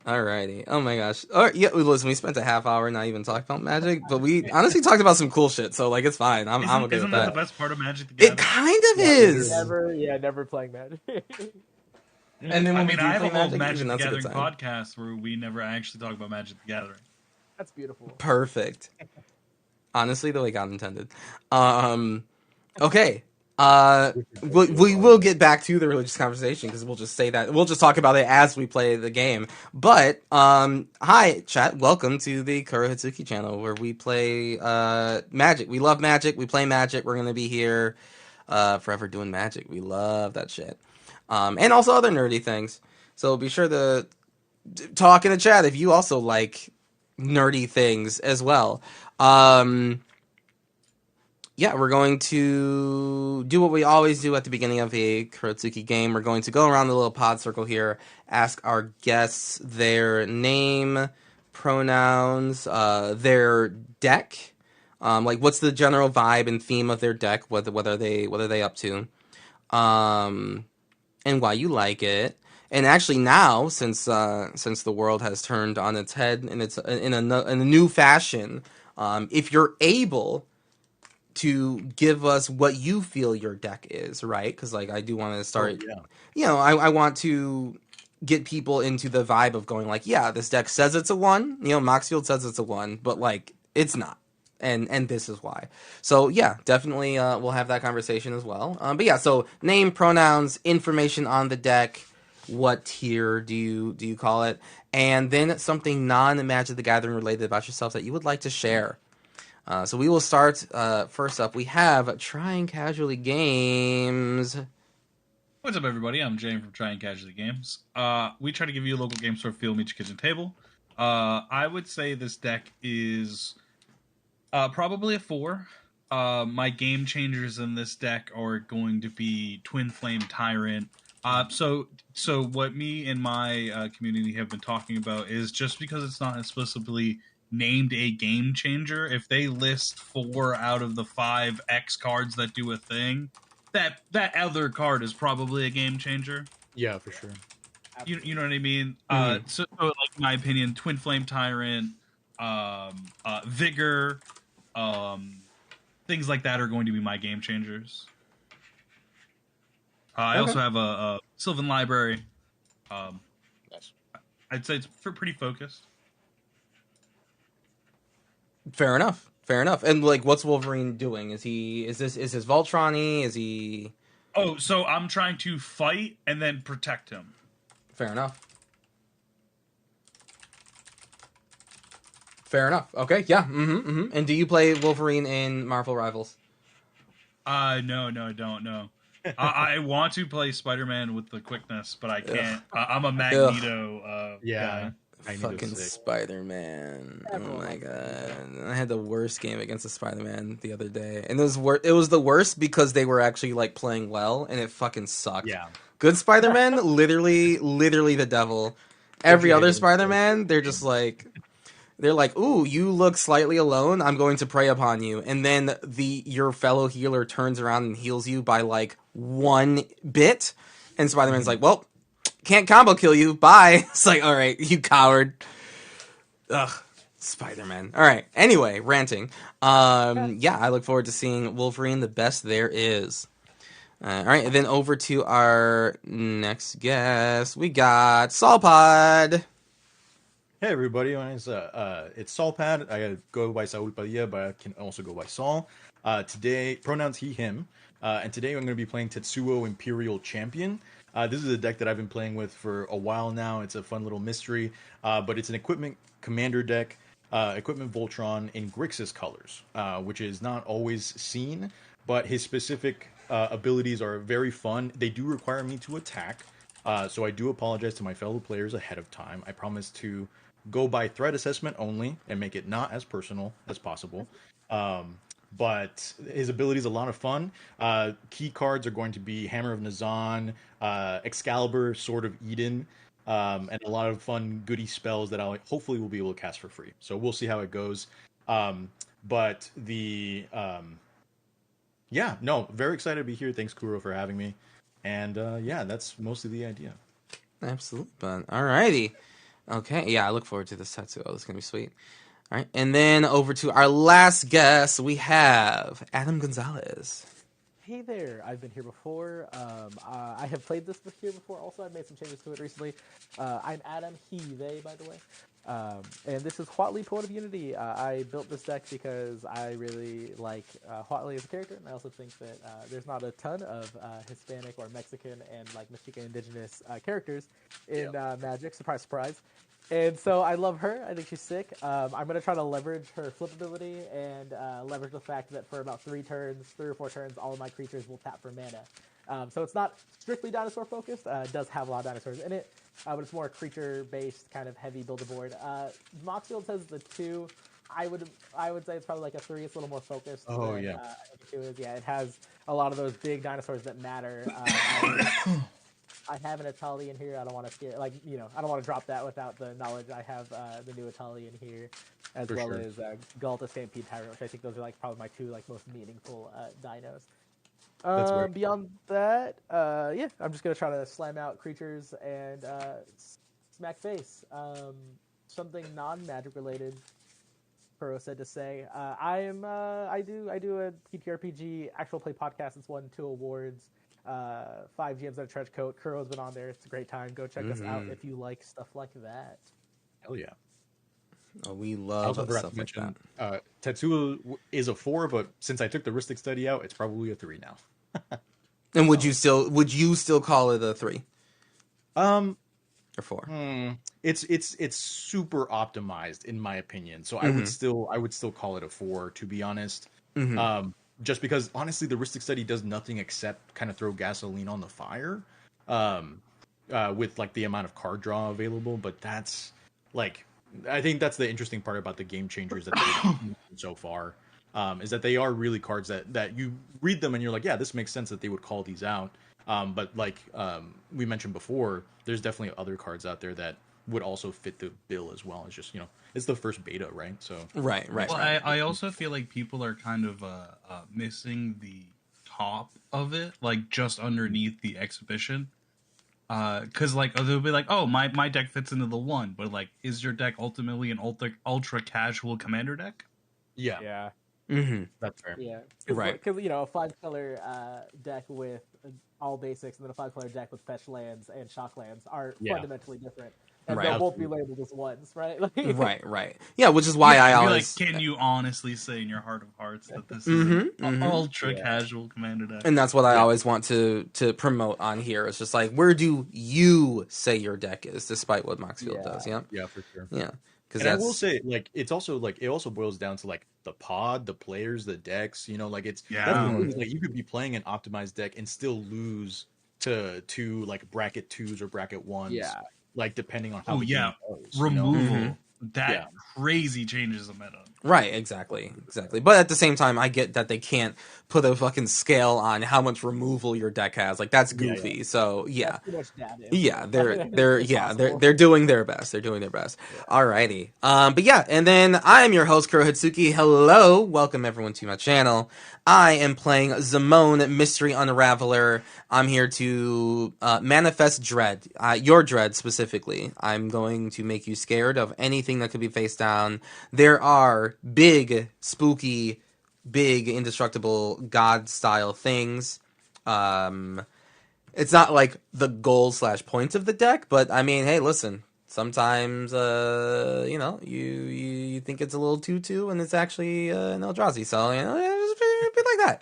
[SPEAKER 2] Alrighty. Oh my gosh. All right. Yeah. Listen, we spent a half hour not even talking about magic, but we honestly talked about some cool shit. So like, it's fine. I'm okay with
[SPEAKER 4] Isn't that the
[SPEAKER 2] that.
[SPEAKER 4] best part of Magic the
[SPEAKER 2] It
[SPEAKER 4] Gathering?
[SPEAKER 2] kind of
[SPEAKER 1] Yeah,
[SPEAKER 2] is.
[SPEAKER 1] literally.
[SPEAKER 3] Never playing Magic.
[SPEAKER 2] And then
[SPEAKER 4] I
[SPEAKER 2] when we
[SPEAKER 4] mean, I
[SPEAKER 2] do
[SPEAKER 4] have
[SPEAKER 2] play
[SPEAKER 4] a whole
[SPEAKER 2] magic, even
[SPEAKER 4] Magic the
[SPEAKER 2] that's a good
[SPEAKER 4] Gathering
[SPEAKER 2] time.
[SPEAKER 4] podcast where we never actually talk about Magic the Gathering.
[SPEAKER 3] That's beautiful.
[SPEAKER 2] Perfect. Honestly, the way God intended. Okay. We will get back to the religious conversation because we'll just say that we'll just talk about it as we play the game. But hi chat, welcome to the Kurohitsuki channel where we play Magic. We love Magic. We play Magic. We're gonna be here forever doing Magic. We love that shit, and also other nerdy things. So be sure to talk in the chat if you also like nerdy things as well. Um, yeah, we're going to do what we always do at the beginning of a Kurotsuki game. We're going to go around the little pod circle here, ask our guests their name, pronouns, their deck, like what's the general vibe and theme of their deck, what are they up to, and why you like it. And actually now, since the world has turned on its head and it's in a new fashion, if you're able to give us what you feel your deck is, right? Because like I do want to
[SPEAKER 1] Oh
[SPEAKER 2] start,
[SPEAKER 1] yeah.
[SPEAKER 2] I want to get people into the vibe of going like, yeah, this deck says it's a one, Moxfield says it's a one, but like it's not, and this is why. So yeah, definitely we'll have that conversation as well. But yeah, so name, pronouns, information on the deck. What tier do you call it? And then something non-Magic the Gathering related about yourself that you would like to share. So we will start. First up, we have Trying Casually Games.
[SPEAKER 4] What's up, everybody? I'm Jane from Trying Casualty Games. We try to give you a local game store feel, meet your kitchen table. I would say this deck is probably a 4. My game changers in this deck are going to be Twin Flame Tyrant. So what me and my community have been talking about is just because it's not explicitly named a game changer, if they list 4 out of the 5 X cards that do a thing, that other card is probably a game changer.
[SPEAKER 1] Yeah, for sure.
[SPEAKER 4] You know what I mean?
[SPEAKER 2] Mhm.
[SPEAKER 4] So like in my opinion, Twin Flame Tyrant, Vigor, um, things like that are going to be my game changers. I
[SPEAKER 2] Okay.
[SPEAKER 4] also have a Sylvan Library. Um,
[SPEAKER 1] Nice.
[SPEAKER 4] I'd say it's pretty focused.
[SPEAKER 2] Fair enough. Fair enough. And like, what's Wolverine doing? Is his Voltron-y? Is he?
[SPEAKER 4] Oh, so I'm trying to fight and then protect him.
[SPEAKER 2] Fair enough. Fair enough. Okay. Yeah. And do you play Wolverine in Marvel Rivals?
[SPEAKER 4] No, I don't know. I want to play Spider-Man with the quickness, but I can't. I'm a
[SPEAKER 2] Ugh.
[SPEAKER 4] Magneto
[SPEAKER 1] Yeah.
[SPEAKER 4] guy.
[SPEAKER 1] I need
[SPEAKER 2] Fucking
[SPEAKER 1] to say.
[SPEAKER 2] Spider-Man. Oh
[SPEAKER 3] Everyone
[SPEAKER 2] my
[SPEAKER 3] likes Spider-Man.
[SPEAKER 2] god. I had the worst game against the Spider-Man the other day. And it was the worst because they were actually like playing well and it fucking sucked.
[SPEAKER 1] Yeah.
[SPEAKER 2] Good Spider-Man, literally the devil.
[SPEAKER 1] Don't
[SPEAKER 2] Every
[SPEAKER 1] you hate
[SPEAKER 2] other
[SPEAKER 1] it when players
[SPEAKER 2] Spider-Man,
[SPEAKER 1] play
[SPEAKER 2] they're
[SPEAKER 1] the
[SPEAKER 2] just
[SPEAKER 1] game?
[SPEAKER 2] like they're like, "Ooh, you look slightly alone. I'm going to prey upon you." And then your fellow healer turns around and heals you by like 1 bit. And Spider-Man's
[SPEAKER 1] Mhm.
[SPEAKER 2] like, "Well, can't combo kill you. Bye." It's like, "All right, you coward." Ugh, Spider-Man. All right. Anyway, ranting. Yeah, I look forward to seeing Wolverine, the best there is. All right, and then over to our next guest, we got Solpod.
[SPEAKER 1] Hey everybody, my name's it's Saulpad. I go by Saul Padilla, but I can also go by Saul. Today, pronouns he, him. And today I'm going to be playing Tetsuo Imperial Champion. This is a deck that I've been playing with for a while now. It's a fun little mystery, but it's an equipment commander deck, equipment Voltron in Grixis colors, which is not always seen, but his specific abilities are very fun. They do require me to attack, so I do apologize to my fellow players ahead of time. I promise to go by threat assessment only and make it not as personal as possible. Um, but his ability is a lot of fun. Key cards are going to be Hammer of Nazan, Excalibur, Sword of Eden, and a lot of fun goody spells that I hopefully will be able to cast for free. So we'll see how it goes. But yeah, no, very excited to be here. Thanks, Kuro, for having me. And yeah, that's mostly the idea.
[SPEAKER 2] Absolutely, bud. Alrighty. Okay, yeah, I look forward to this tattoo. Oh, this is gonna be sweet. All right, and then over to our last guest, we have Adam Gonzalez.
[SPEAKER 3] Hey there, I've been here before. I have played this here before. Also, I've made some changes to it recently. I'm Adam, he, they, by the way. And this is 𝔹𝕃 Poet of Unity. I built this deck because I really like 𝔹𝕃 as a character, and I also think that there's not a ton of Hispanic or Mexican and like Mexican indigenous characters in Magic. Surprise, surprise. And so I love her. I think she's sick. I'm going to try to leverage her flip ability and leverage the fact that for about 3 or 4 turns, all of my creatures will tap for mana. So it's not strictly dinosaur focused. It does have a lot of dinosaurs in it, but it's more creature based, kind of heavy build a board. Moxfield says the 2. I would say it's probably like a 3. It's a little more focused
[SPEAKER 1] Oh
[SPEAKER 3] than
[SPEAKER 1] yeah,
[SPEAKER 3] the 2 is. Yeah, it has a lot of those big dinosaurs that matter. I have an Italian here. I don't want to scare, I don't want to drop that without the knowledge. I have the new Italian here, as
[SPEAKER 1] for
[SPEAKER 3] well
[SPEAKER 1] sure.
[SPEAKER 3] as Galta Stampede Tyrant, which I think those are like probably my 2 like most meaningful dinos.
[SPEAKER 1] That's very
[SPEAKER 3] Beyond that, yeah, I'm just gonna try to slam out creatures and smack face. Something non-magic related. Kuro said to say, I do a TTRPG actual play podcast. It's won 2 awards. 5 GMs at a trench coat. Kuro's been on there. It's a great time. Go check us out if you like stuff like that.
[SPEAKER 1] hell yeah.
[SPEAKER 2] Oh, we
[SPEAKER 1] I
[SPEAKER 2] love
[SPEAKER 1] also forgot
[SPEAKER 2] stuff
[SPEAKER 1] to
[SPEAKER 2] like that.
[SPEAKER 1] mention Tetsuo is a 4, but since I took the Ristic study out, it's probably a 3 now.
[SPEAKER 2] And would you still call it a 3
[SPEAKER 1] Um,
[SPEAKER 2] or 4?
[SPEAKER 1] it's super optimized in my opinion. So I would still call it a 4, to be honest. Just because honestly, the Ristic study does nothing except kind of throw gasoline on the fire, with like the amount of card draw available. But that's like, I think that's the interesting part about the game changers that they've done so far, is that they are really cards that you read them and you're like, yeah, this makes sense that they would call these out. But like we mentioned before, there's definitely other cards out there that would also fit the bill as well. It's just, it's the first beta, right? So
[SPEAKER 2] Right.
[SPEAKER 4] Well, I also feel like people are kind of missing the top of it, like just underneath the exhibition. Because like they'll be like, oh, my deck fits into the 1, but like, is your deck ultimately an ultra casual commander deck?
[SPEAKER 1] yeah,
[SPEAKER 3] Yeah.
[SPEAKER 1] that's fair.
[SPEAKER 3] Yeah.
[SPEAKER 2] Right.
[SPEAKER 3] Because, a 5-color deck with all basics and then a 5-color deck with fetch lands and shock lands are
[SPEAKER 1] Yeah.
[SPEAKER 3] fundamentally different. And
[SPEAKER 2] Right.
[SPEAKER 3] they'll both be labeled as 1s, right?
[SPEAKER 2] Right. Yeah, which is why I
[SPEAKER 4] You'd be
[SPEAKER 2] always
[SPEAKER 4] like, can you honestly say in your heart of hearts that this is an ultra casual commander deck?
[SPEAKER 2] and that's what I always want to promote on here. It's just like, where do you say your deck is, despite what Moxfield does? Yeah.
[SPEAKER 1] Yeah, for sure.
[SPEAKER 2] Yeah. Because
[SPEAKER 1] And I will say, like, it's also like it also boils down to like the pod, the players, the decks. Like it's that's the thing is, like, you could be playing an optimized deck and still lose to like bracket 2s or bracket 1s.
[SPEAKER 3] Yeah.
[SPEAKER 1] like depending on how
[SPEAKER 4] Oh
[SPEAKER 1] the
[SPEAKER 4] yeah,
[SPEAKER 1] game goes.
[SPEAKER 4] removal.
[SPEAKER 2] Mhm.
[SPEAKER 4] That
[SPEAKER 1] Yeah.
[SPEAKER 4] crazy changes the meta.
[SPEAKER 2] Right, exactly. But at the same time, I get that they can't put a fucking scale on how much removal your deck has. Like that's
[SPEAKER 1] Yeah,
[SPEAKER 2] goofy. So yeah.
[SPEAKER 3] That's too much data.
[SPEAKER 2] Yeah,
[SPEAKER 3] It's impossible.
[SPEAKER 2] they're doing their best. They're doing their best.
[SPEAKER 1] Yeah.
[SPEAKER 2] Alrighty. But yeah, and then I am your host, Kuro Hitsuki. Hello, welcome everyone to my channel. I am playing 𝔹𝕃ℂ𝔻 Mystery Unraveler. I'm here to manifest dread, your dread specifically. I'm going to make you scared of anything that could be face down. There are big, spooky, big, indestructible god-style things. It's not like the goal/points of the deck, but I mean, hey, listen. Sometimes, you think it's a little 2/2, and it's actually an Eldrazi. So it's be like that.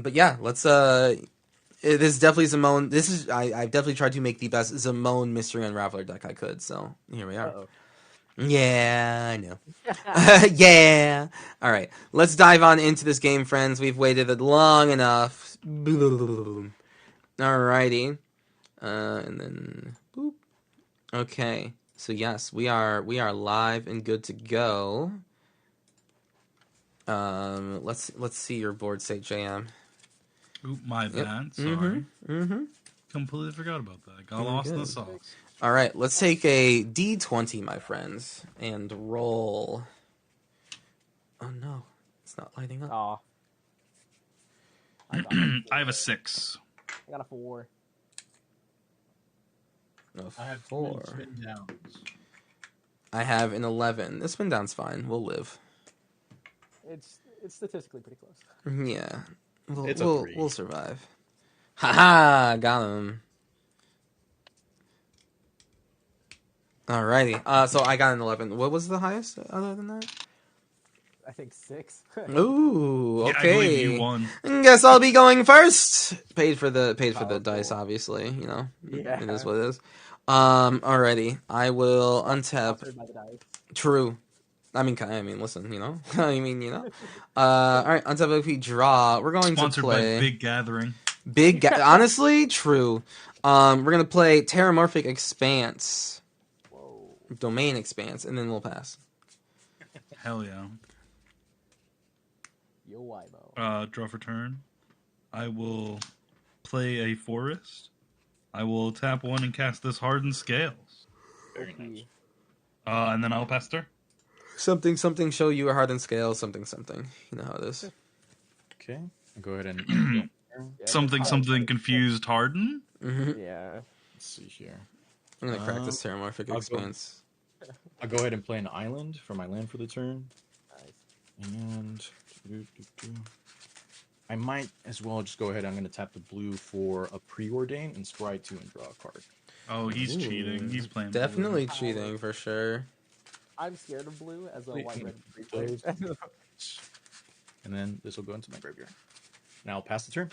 [SPEAKER 2] But yeah, let's. This is definitely 𝔹𝕃ℂ. This is I've definitely tried to make the best 𝔹𝕃ℂ Mystery Unraveler deck I could. So here we are.
[SPEAKER 3] Uh-oh.
[SPEAKER 2] Yeah, I know. Yeah. All right, let's dive on into this game, friends. We've waited long enough. Alrighty. And then boop. Okay. So yes, we are live and good to go. Let's see your board state, JM.
[SPEAKER 4] Oop, my bad. Sorry.
[SPEAKER 2] Mm-hmm.
[SPEAKER 4] Completely forgot about that. Got
[SPEAKER 2] You're
[SPEAKER 4] lost in
[SPEAKER 2] good.
[SPEAKER 4] the sauce.
[SPEAKER 2] All right, let's take a D20, my friends, and roll. Oh no, it's not lighting up.
[SPEAKER 3] Aw.
[SPEAKER 4] I have a 6.
[SPEAKER 3] I got a 4.
[SPEAKER 2] No,
[SPEAKER 1] I have
[SPEAKER 2] 4.
[SPEAKER 1] spin downs.
[SPEAKER 2] I have an 11. This spin down's fine. We'll live.
[SPEAKER 3] It's statistically pretty close.
[SPEAKER 2] Yeah,
[SPEAKER 1] It's a 3.
[SPEAKER 2] we'll survive. Haha, got him. Alrighty. So I got an 11. What was the highest other than that?
[SPEAKER 3] I think 6.
[SPEAKER 2] Ooh,
[SPEAKER 4] Yeah,
[SPEAKER 2] okay.
[SPEAKER 4] I believe you won.
[SPEAKER 2] Guess I'll be going first. Paid for the
[SPEAKER 3] Powerful.
[SPEAKER 2] dice, obviously. You know,
[SPEAKER 3] Yeah.
[SPEAKER 2] it is what it is. Alrighty. I will untap.
[SPEAKER 3] Sponsored by the dice.
[SPEAKER 2] True. I mean, listen. You know. I mean, you know. All right. Untap. If we draw, we're going
[SPEAKER 4] Sponsored
[SPEAKER 2] to play
[SPEAKER 4] by Big Gathering.
[SPEAKER 2] Honestly, true. We're gonna play Terramorphic Expanse,
[SPEAKER 3] Whoa.
[SPEAKER 2] Domain Expanse, and then we'll pass.
[SPEAKER 4] Hell yeah.
[SPEAKER 3] Yo, Ivo.
[SPEAKER 4] Draw for turn. I will play a forest. I will tap 1 and cast this Hardened Scales.
[SPEAKER 1] Very nice.
[SPEAKER 4] And then I'll pass turn.
[SPEAKER 2] Something. Show you a hardened scale. Something. You know how it is.
[SPEAKER 1] Okay. I'll go ahead and
[SPEAKER 3] Yeah,
[SPEAKER 4] Something confused Harden.
[SPEAKER 2] Mm-hmm.
[SPEAKER 3] Yeah.
[SPEAKER 1] let's see here.
[SPEAKER 2] I'm gonna crack this Terramorphic
[SPEAKER 1] I'll
[SPEAKER 2] Expanse.
[SPEAKER 1] I'll go ahead and play an island for my land for the turn.
[SPEAKER 3] Nice.
[SPEAKER 1] And I might as well just go ahead. I'm going to tap the blue for a preordain and scry 2 and draw a card.
[SPEAKER 4] Oh, he's
[SPEAKER 2] Ooh,
[SPEAKER 4] cheating. He's playing.
[SPEAKER 2] Definitely cheating for sure.
[SPEAKER 3] I'm scared of blue as a
[SPEAKER 1] Wait,
[SPEAKER 3] white red
[SPEAKER 1] those-
[SPEAKER 3] player.
[SPEAKER 1] And then this will go into my graveyard. Now I'll pass the turn.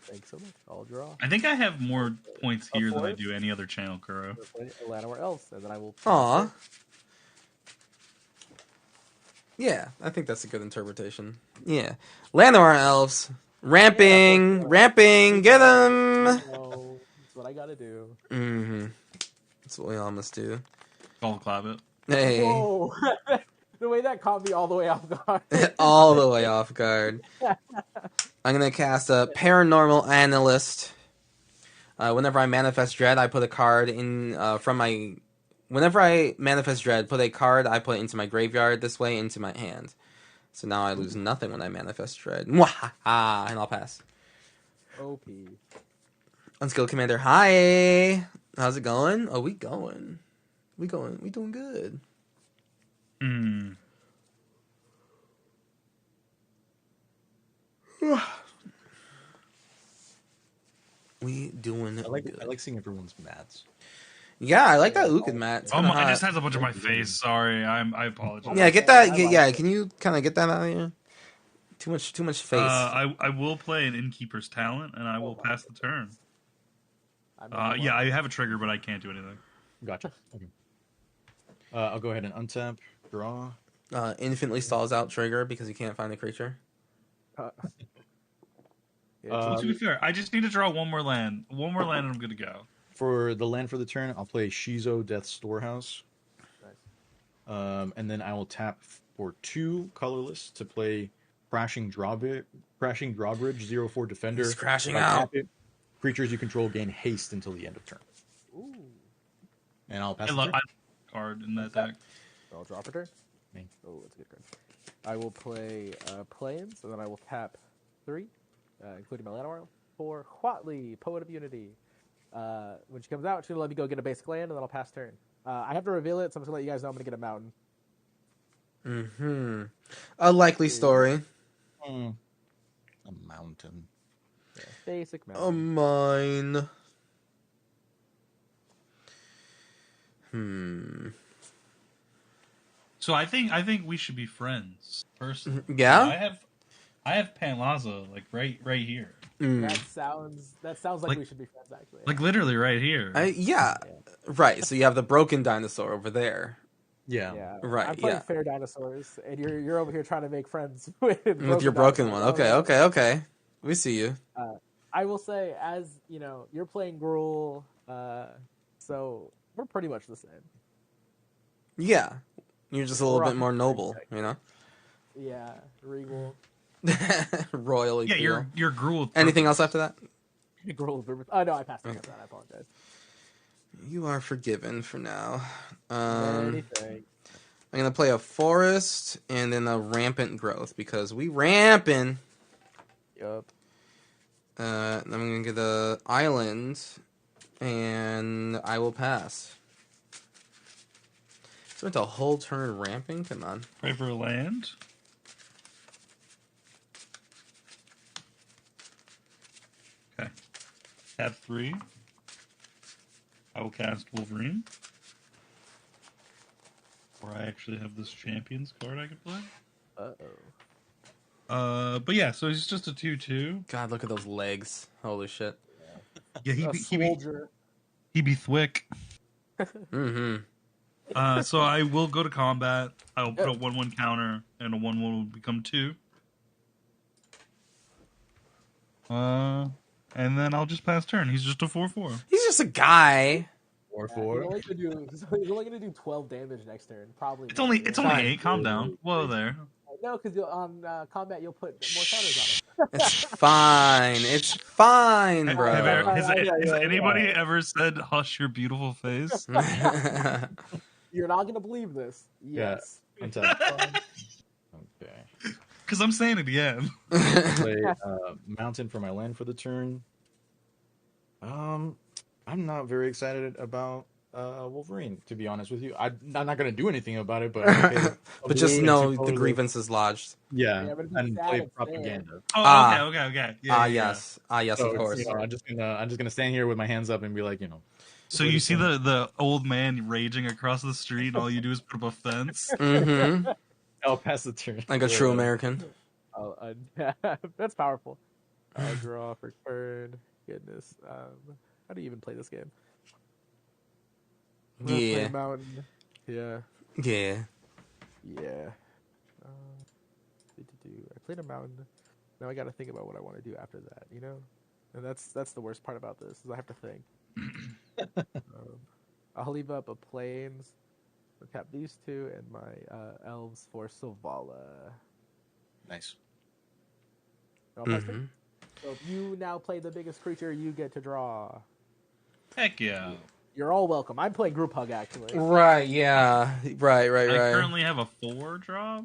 [SPEAKER 3] Thanks so much. I'll draw.
[SPEAKER 4] I think I have more points
[SPEAKER 3] A
[SPEAKER 4] here than I
[SPEAKER 3] forest?
[SPEAKER 4] do any other channel, Kuro.
[SPEAKER 3] Anywhere else, and then I will.
[SPEAKER 2] Aw. Yeah, I think that's a good interpretation. Yeah. Llanowar Elves. Ramping. Get them!
[SPEAKER 3] No, that's what I gotta do.
[SPEAKER 2] Mm-hmm. That's what we all must do.
[SPEAKER 4] Call clap it.
[SPEAKER 2] Hey.
[SPEAKER 3] Whoa! The way that caught me all the way off guard.
[SPEAKER 2] All the way off guard. I'm going to cast a Paranormal Analyst. Whenever I manifest dread, I put a card in from my... Whenever I manifest dread, put a card I put into my graveyard this way into my hand. So now I lose nothing when I manifest dread. Mwahaha! And I'll pass.
[SPEAKER 3] OP.
[SPEAKER 2] Unskilled Commander, hi! How's it going? Oh, we going. We doing good.
[SPEAKER 4] Hmm.
[SPEAKER 2] We doing
[SPEAKER 1] I like
[SPEAKER 2] good.
[SPEAKER 1] seeing everyone's mats.
[SPEAKER 2] Yeah, I like that Lucan mat. It's
[SPEAKER 4] Oh,
[SPEAKER 2] kinda
[SPEAKER 4] my, it
[SPEAKER 2] hot.
[SPEAKER 4] just has a bunch of my face. Sorry, I apologize.
[SPEAKER 2] Yeah, get
[SPEAKER 3] I
[SPEAKER 2] that.
[SPEAKER 3] like
[SPEAKER 2] Yeah,
[SPEAKER 3] it.
[SPEAKER 2] can you kind of get that out of here? Too much face.
[SPEAKER 4] I will play an Innkeeper's Talent, and I will pass the turn. Yeah, I have a trigger, but I can't do anything.
[SPEAKER 1] Gotcha. Okay. I'll go ahead and untap, draw.
[SPEAKER 2] Infinitely stalls out trigger because you can't find a creature.
[SPEAKER 4] To be fair, I just need to draw one more land. One more land, and I'm good to go.
[SPEAKER 1] For the land for the turn, I'll play Shizo Death Storehouse.
[SPEAKER 3] Nice.
[SPEAKER 1] And then I will tap for 2 colorless to play Crashing Drawbridge 0/4 Defender.
[SPEAKER 2] He's crashing
[SPEAKER 1] When I
[SPEAKER 2] out.
[SPEAKER 1] tap it, creatures you control gain haste until the end of turn.
[SPEAKER 3] Ooh.
[SPEAKER 1] And I'll pass
[SPEAKER 4] I
[SPEAKER 1] the
[SPEAKER 4] love
[SPEAKER 1] turn.
[SPEAKER 4] card in that deck.
[SPEAKER 3] So I'll drop a turn.
[SPEAKER 1] Me.
[SPEAKER 3] Oh, that's a good card. I will play Plains, and then I will tap 3, including my land world, for Huatli, Poet of Unity. When she comes out, she's going to let me go get a basic land, and then I'll pass turn. I have to reveal it, so I'm just going to let you guys know I'm going to get a mountain.
[SPEAKER 2] Mm-hmm. A likely story.
[SPEAKER 1] A mountain.
[SPEAKER 3] Yeah, basic
[SPEAKER 2] A
[SPEAKER 3] mountain.
[SPEAKER 2] mine.
[SPEAKER 4] So I think we should be friends. Personally.
[SPEAKER 2] Yeah?
[SPEAKER 4] I have Panlaza like right here.
[SPEAKER 3] That sounds like
[SPEAKER 4] Like-
[SPEAKER 3] we should be friends, actually.
[SPEAKER 4] Like literally right here.
[SPEAKER 2] Yeah. Right, so you have the broken dinosaur over there.
[SPEAKER 1] Yeah.
[SPEAKER 3] Yeah,
[SPEAKER 2] Right,
[SPEAKER 3] I'm playing
[SPEAKER 2] yeah.
[SPEAKER 3] fair dinosaurs, and you're over here trying to make friends with
[SPEAKER 2] With your broken one.
[SPEAKER 3] dinosaurs.
[SPEAKER 2] Okay. We see you.
[SPEAKER 3] I will say, as you know, you're playing Gruul, so we're pretty much the same.
[SPEAKER 2] Yeah. You're just a little
[SPEAKER 3] We're
[SPEAKER 2] bit
[SPEAKER 3] off
[SPEAKER 2] more
[SPEAKER 3] the
[SPEAKER 2] noble,
[SPEAKER 3] track.
[SPEAKER 2] you know?
[SPEAKER 3] Yeah, Regal.
[SPEAKER 2] Royally.
[SPEAKER 4] Yeah,
[SPEAKER 2] cool.
[SPEAKER 4] you're Gruul.
[SPEAKER 2] Anything else after that?
[SPEAKER 3] Gruul. Oh no, I passed it. I apologize.
[SPEAKER 2] You are forgiven for now.
[SPEAKER 3] Anything.
[SPEAKER 2] I'm gonna play a forest and then a rampant growth because we ramping.
[SPEAKER 3] Yup.
[SPEAKER 2] I'm gonna get the island, and I will pass. Spent a whole turn ramping. Come on.
[SPEAKER 4] Pray for land. Okay. Tab 3. I will cast Wolverine. Or I actually have this champions card I can play. But yeah, so he's just a 2/2.
[SPEAKER 2] God, look at those legs. Holy shit.
[SPEAKER 4] Yeah,
[SPEAKER 3] A soldier.
[SPEAKER 4] he be thwick.
[SPEAKER 2] Mm-hmm.
[SPEAKER 4] So I will go to combat. I will put a 1/1 counter, and a 1/1 will become 2. And then I'll just pass turn. He's just a 4/4.
[SPEAKER 2] He's just a guy.
[SPEAKER 1] Or
[SPEAKER 3] He's
[SPEAKER 1] 4.
[SPEAKER 3] only gonna do 12 damage next turn. Probably.
[SPEAKER 4] It's
[SPEAKER 3] not.
[SPEAKER 4] only
[SPEAKER 2] Fine.
[SPEAKER 4] 8. Calm down. Whoa there.
[SPEAKER 3] No, because on combat you'll put more counters on it.
[SPEAKER 2] It's fine. It's fine, bro.
[SPEAKER 4] Has anybody ever said "hush your beautiful face"?
[SPEAKER 3] You're not gonna believe this. Yes.
[SPEAKER 1] Untap. Okay.
[SPEAKER 4] Because I'm saying it again.
[SPEAKER 1] Play mountain for my land for the turn. I'm not very excited about Wolverine, to be honest with you. I'm not going to do anything about it, but
[SPEAKER 2] But just know the grievance is lodged.
[SPEAKER 1] Yeah,
[SPEAKER 3] but it's
[SPEAKER 1] and
[SPEAKER 3] sad
[SPEAKER 1] play
[SPEAKER 3] it's
[SPEAKER 1] propaganda.
[SPEAKER 4] Oh, okay. Yeah,
[SPEAKER 2] yes. Yes,
[SPEAKER 1] So
[SPEAKER 2] of course.
[SPEAKER 1] it's, I'm just gonna stand here with my hands up and be like,
[SPEAKER 4] So you see the old man raging across the street, and all you do is put up a fence.
[SPEAKER 2] Mm-hmm.
[SPEAKER 1] I'll pass the turn.
[SPEAKER 2] Like a true American.
[SPEAKER 3] Oh, that's powerful. I'll draw for turn. Goodness. How do you even play this game? Play
[SPEAKER 2] Yeah.
[SPEAKER 3] Mountain. Yeah.
[SPEAKER 2] Yeah.
[SPEAKER 3] Yeah. I played a mountain. Now I got to think about what I want to do after that. And that's the worst part about this is I have to think. I'll leave up a plains. I'll tap these 2 and my elves for Sylvala.
[SPEAKER 1] Nice.
[SPEAKER 3] I'll pass turn. So if you now play the biggest creature, you get to draw.
[SPEAKER 4] Heck yeah.
[SPEAKER 3] You're all welcome. I'm playing group hug actually.
[SPEAKER 2] Right, yeah. Right.
[SPEAKER 4] I currently have a 4 drop.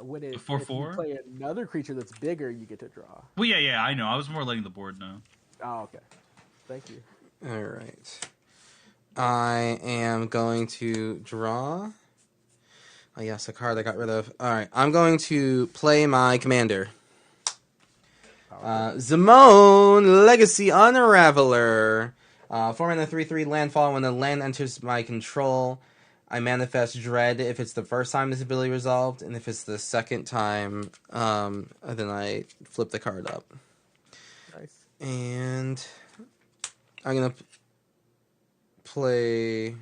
[SPEAKER 3] When if
[SPEAKER 4] 4/4?
[SPEAKER 3] you play another creature that's bigger, you get to draw.
[SPEAKER 4] Well, yeah, I know. I was more letting the board know.
[SPEAKER 3] Oh, okay. Thank you.
[SPEAKER 2] All right. I am going to draw. Oh, yes, a card I got rid of. All right. I'm going to play my commander. 𝔹𝕃ℂ𝔻 Legacy Unraveler. 4-mana 3/3 landfall. When the land enters my control, I manifest dread if it's the first time this ability resolved, and if it's the second time, then I flip the card up.
[SPEAKER 3] Nice.
[SPEAKER 2] And I'm gonna play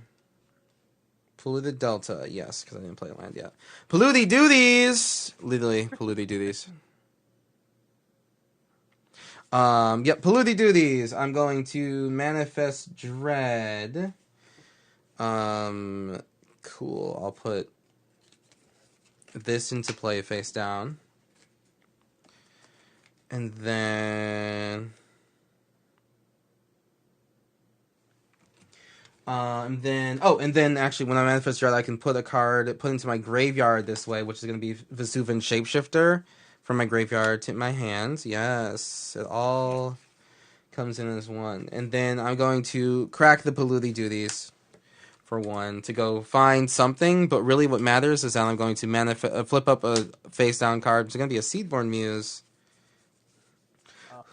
[SPEAKER 2] Polluted Delta, yes, because I didn't play land yet. Polluted Duties! Literally, Polluted Duties. Yep, Palooty Duties. I'm going to manifest dread. Cool. I'll put this into play face down. And then... and then actually when I manifest dread, I can put a card, put into my graveyard this way, which is going to be Vesuvian Shapeshifter from my graveyard to my hands. Yes, it all comes in as one. And then I'm going to crack the Palooty Duties for one to go find something, but really what matters is that I'm going to flip up a face down card. It's going to be a Seedborn Muse.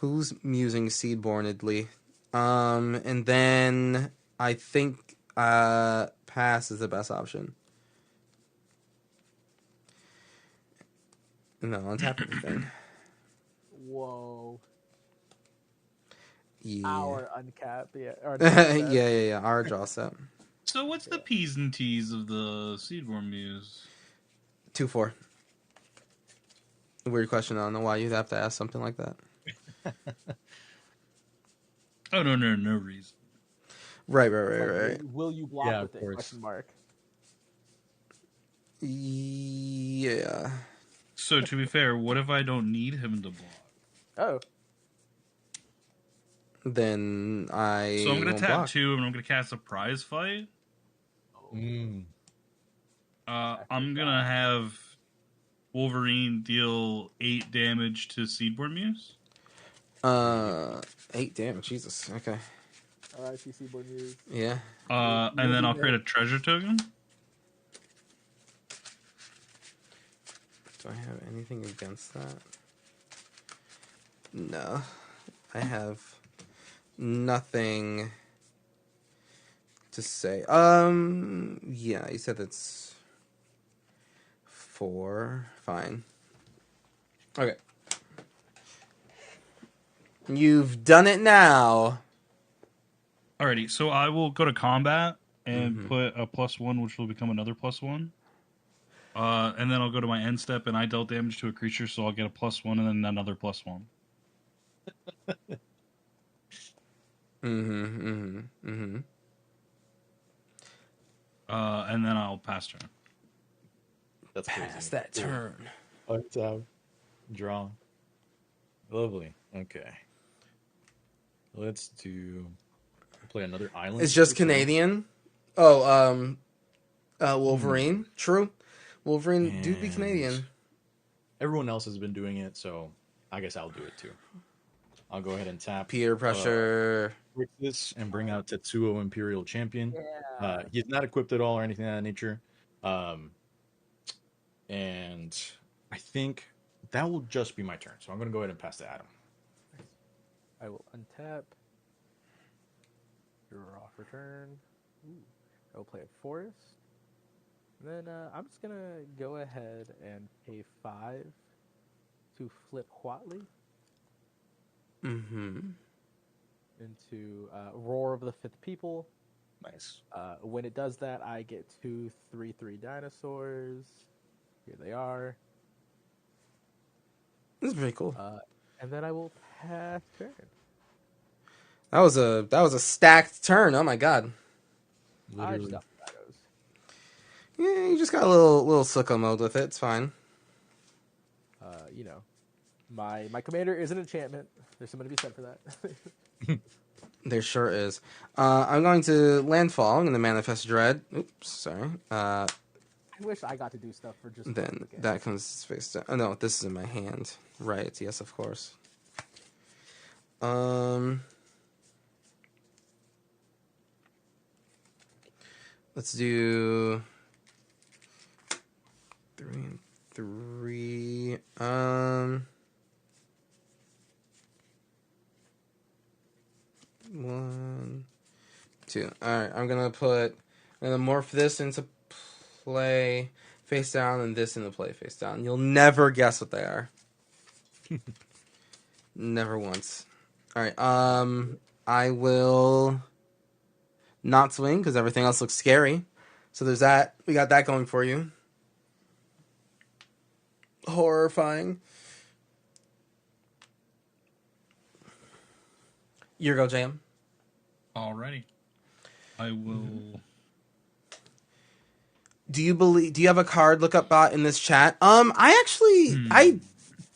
[SPEAKER 2] Who's musing Seedbornedly? And then I think pass is the best option. No, untap everything.
[SPEAKER 3] Whoa.
[SPEAKER 2] Yeah.
[SPEAKER 3] Our uncap, yeah. Or
[SPEAKER 2] yeah. Our draw set.
[SPEAKER 4] So what's the P's and T's of the Seedborn Muse?
[SPEAKER 2] 2/4. Weird question. I don't know why you'd have to ask something like that.
[SPEAKER 4] Oh no reason.
[SPEAKER 2] Right.
[SPEAKER 3] Will you block
[SPEAKER 1] Yeah,
[SPEAKER 3] with
[SPEAKER 1] of
[SPEAKER 3] it?
[SPEAKER 1] course.
[SPEAKER 3] Question mark.
[SPEAKER 2] Yeah.
[SPEAKER 4] So to be fair, what if I don't need him to block?
[SPEAKER 3] Oh.
[SPEAKER 2] Then I.
[SPEAKER 4] So I'm gonna
[SPEAKER 2] won't
[SPEAKER 4] tap
[SPEAKER 2] block.
[SPEAKER 4] 2 and I'm gonna cast a prize fight.
[SPEAKER 1] Mm.
[SPEAKER 4] I'm gonna have Wolverine deal 8 damage to Seedborn Muse.
[SPEAKER 2] 8 damage. Jesus. Okay.
[SPEAKER 3] Alright, CC board news.
[SPEAKER 2] Yeah.
[SPEAKER 4] And then I'll create a treasure token.
[SPEAKER 2] Do I have anything against that? No. I have nothing to say. Yeah, you said it's 4. Fine. Okay. You've done it now.
[SPEAKER 4] Alrighty, so I will go to combat and put a +1, which will become another +1. And then I'll go to my end step, and I dealt damage to a creature, so I'll get a +1 and then another +1. And then I'll pass turn.
[SPEAKER 1] That's crazy.
[SPEAKER 2] Pass that turn.
[SPEAKER 1] Untap. Draw. Lovely. Okay. Let's play another island.
[SPEAKER 2] It's just Canadian. Oh, Wolverine. True. Wolverine do be
[SPEAKER 1] And-
[SPEAKER 2] Canadian.
[SPEAKER 1] Everyone else has been doing it, so I guess I'll do it too. I'll go ahead and tap
[SPEAKER 2] Peer pressure.
[SPEAKER 1] this and bring out Tetsuo Imperial Champion.
[SPEAKER 3] Yeah.
[SPEAKER 1] He's not equipped at all or anything of that nature. And I think that will just be my turn. So I'm going to go ahead and pass to Adam.
[SPEAKER 3] I will untap. Draw for turn. Ooh. I will play a forest. Then I'm just gonna go ahead and pay 5 to flip Huatli into Roar of the Fifth People.
[SPEAKER 1] Nice.
[SPEAKER 3] When it does that, I get 2 3/3 dinosaurs. Here they are.
[SPEAKER 2] This is pretty cool.
[SPEAKER 3] And then I will pass turn.
[SPEAKER 2] That was a stacked turn. Oh my god.
[SPEAKER 3] I
[SPEAKER 1] Literally.
[SPEAKER 3] just got dinos.
[SPEAKER 2] Yeah, you just got a little sicko mode with it. It's fine.
[SPEAKER 3] You know, my commander is an enchantment. There's something to be said for that.
[SPEAKER 2] There sure is. I'm going to landfall. I'm going to manifest dread. Oops, sorry.
[SPEAKER 3] I wish I got to do stuff for just.
[SPEAKER 2] Then that comes face down. Oh no, this is in my hand. Right? Yes, of course. Let's do 3 and 3. 1, 2. All right, I'm gonna morph this into play face down and this into play face down. You'll never guess what they are. Never once. All right. I will not swing because everything else looks scary. So there's that. We got that going for you. Horrifying. Your go, JM.
[SPEAKER 4] Alrighty. I will.
[SPEAKER 2] Do you have a card lookup bot in this chat? I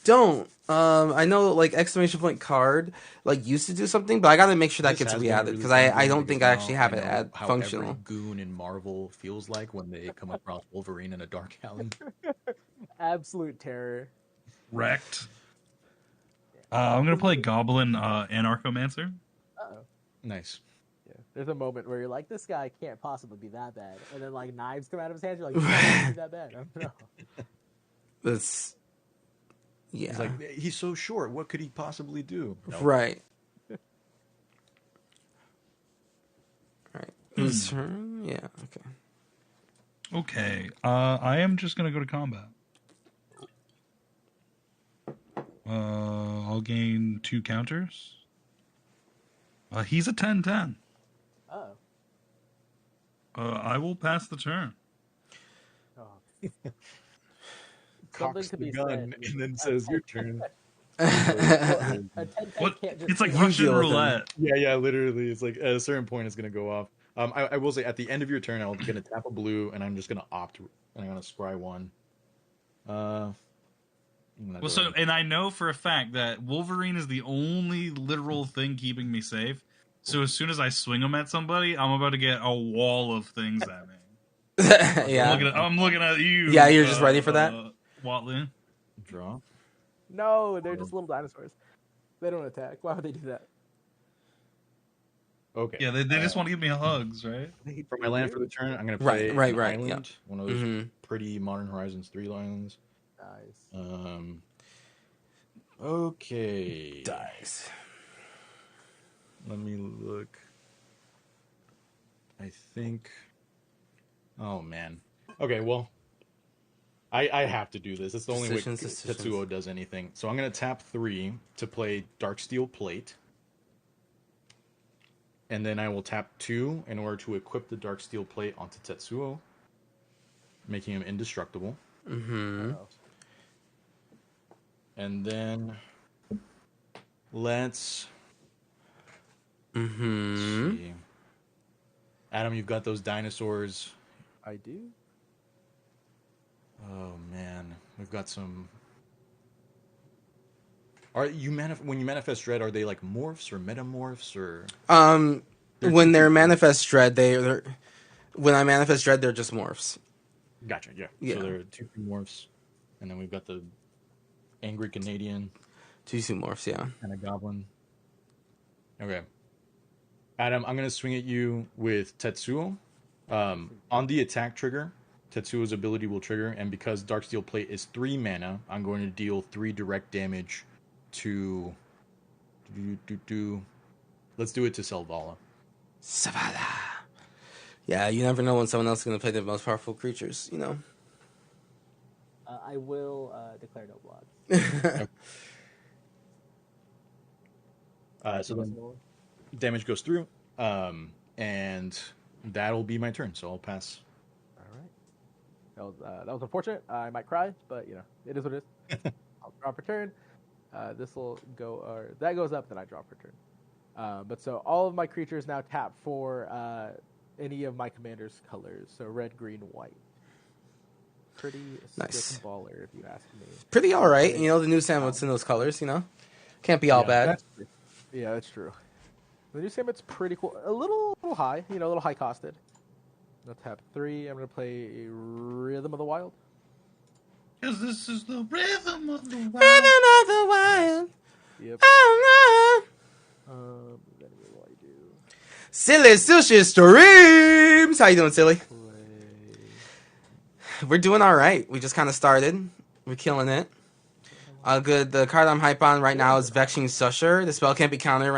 [SPEAKER 2] don't. I know like exclamation point card like used to do something, but I gotta make sure that
[SPEAKER 1] This
[SPEAKER 2] gets
[SPEAKER 1] has been a
[SPEAKER 2] re-added
[SPEAKER 1] really
[SPEAKER 2] because
[SPEAKER 1] fun
[SPEAKER 2] I
[SPEAKER 1] game
[SPEAKER 2] don't
[SPEAKER 1] because
[SPEAKER 2] think I actually
[SPEAKER 1] now
[SPEAKER 2] have
[SPEAKER 1] I
[SPEAKER 2] it
[SPEAKER 1] know how
[SPEAKER 2] functional.
[SPEAKER 1] every goon in Marvel feels like when they come across Wolverine in a dark alley.
[SPEAKER 3] Absolute terror.
[SPEAKER 4] Wrecked. I'm gonna play Goblin Anarchomancer.
[SPEAKER 3] Uh-oh.
[SPEAKER 1] Nice.
[SPEAKER 3] Yeah. There's a moment where you're like, this guy can't possibly be that bad. And then, like, knives come out of his hands. You're like, this guy can't be that bad. I don't know.
[SPEAKER 2] That's yeah.
[SPEAKER 1] He's like, he's so short. What could he possibly do? Nope.
[SPEAKER 2] Right. Right. Whose turn? Yeah. Okay.
[SPEAKER 4] Okay. I am just gonna go to combat. I'll gain 2 counters. He's a 10-10.
[SPEAKER 3] Oh.
[SPEAKER 4] I will pass the turn.
[SPEAKER 3] Oh.
[SPEAKER 1] Cocks
[SPEAKER 3] to
[SPEAKER 1] the
[SPEAKER 3] be
[SPEAKER 1] gun
[SPEAKER 3] said.
[SPEAKER 1] and then says, your turn.
[SPEAKER 3] A 10-10
[SPEAKER 4] What?
[SPEAKER 3] can't just
[SPEAKER 4] It's like
[SPEAKER 3] be-
[SPEAKER 4] Russian
[SPEAKER 2] deal with him.
[SPEAKER 4] roulette.
[SPEAKER 1] Yeah, literally. It's like at a certain point it's going to go off. I will say at the end of your turn, I'm going to tap a blue and I'm just going to opt and I'm going to scry one.
[SPEAKER 4] Well, so, and I know for a fact that Wolverine is the only literal thing keeping me safe. So as soon as I swing him at somebody, I'm about to get a wall of things at me.
[SPEAKER 2] Yeah.
[SPEAKER 4] I'm looking at you.
[SPEAKER 2] Yeah, you're just ready for that?
[SPEAKER 4] Watley.
[SPEAKER 1] Draw.
[SPEAKER 3] No, they're just little dinosaurs. They don't attack. Why would they do that?
[SPEAKER 1] Okay.
[SPEAKER 4] Yeah, they just want to give me hugs, right?
[SPEAKER 1] For my land for the turn, I'm going to play
[SPEAKER 2] Right,
[SPEAKER 1] an
[SPEAKER 2] right,
[SPEAKER 1] island.
[SPEAKER 2] yeah.
[SPEAKER 1] One of those pretty Modern Horizons 3 islands.
[SPEAKER 3] Nice.
[SPEAKER 1] Okay.
[SPEAKER 2] Dice.
[SPEAKER 1] Let me look. I think. Oh man. Okay, well, I have to do this. It's the only way
[SPEAKER 2] Decisions.
[SPEAKER 1] Tetsuo does anything. So I'm gonna tap 3 to play Darksteel Plate, and then I will tap 2 in order to equip the Darksteel Plate onto Tetsuo, making him indestructible.
[SPEAKER 2] Mm-hmm.
[SPEAKER 3] Oh.
[SPEAKER 1] And then let's
[SPEAKER 2] Mm-hmm.
[SPEAKER 1] see. Adam, you've got those dinosaurs.
[SPEAKER 3] I do.
[SPEAKER 1] Oh man, we've got some. Are you when you manifest dread? Are they like morphs or metamorphs or?
[SPEAKER 2] When they're manifest dread, when I manifest dread, they're just morphs.
[SPEAKER 1] Gotcha. Yeah.
[SPEAKER 2] Yeah.
[SPEAKER 1] So they're 2 morphs, and then we've got the angry Canadian
[SPEAKER 2] 2 morphs. Yeah.
[SPEAKER 1] and a goblin. Okay. Adam, I'm gonna swing at you with Tetsuo. On the attack trigger, Tetsuo's ability will trigger, and because Darksteel Plate is 3 mana, I'm going to deal 3 direct damage to. Let's do it to Selvala.
[SPEAKER 2] Savala. Yeah, you never know when someone else is going to play the most powerful creatures, you know?
[SPEAKER 3] I will declare no blocks.
[SPEAKER 1] So then damage goes through, and that'll be my turn. So I'll pass.
[SPEAKER 3] All right. That was unfortunate. I might cry, but you know it is what it is. I'll draw per turn. This will go, or that goes up, then I draw per turn. But so all of my creatures now tap for any of my commander's colors. So red, green, white. Pretty
[SPEAKER 2] Nice.
[SPEAKER 3] stiff baller, if you ask me.
[SPEAKER 2] Pretty all right. You know, the new Sandwich in those colors, you know? Can't be all bad.
[SPEAKER 3] That's true. The new Sandwich pretty cool. A little high, you know, a little high costed. I'll tap 3. I'm going to play Rhythm of the Wild.
[SPEAKER 4] Because this is the rhythm of the wild.
[SPEAKER 2] Rhythm of the wild.
[SPEAKER 3] Yep.
[SPEAKER 2] Oh, no.
[SPEAKER 3] Then what do I do?
[SPEAKER 2] Silly Sushi Streams! How you doing, Silly?
[SPEAKER 3] Play...
[SPEAKER 2] We're doing all right. We just kind of started. We're killing it. Good. The card I'm hype on right now is Vexing Susher. The spell can't be countered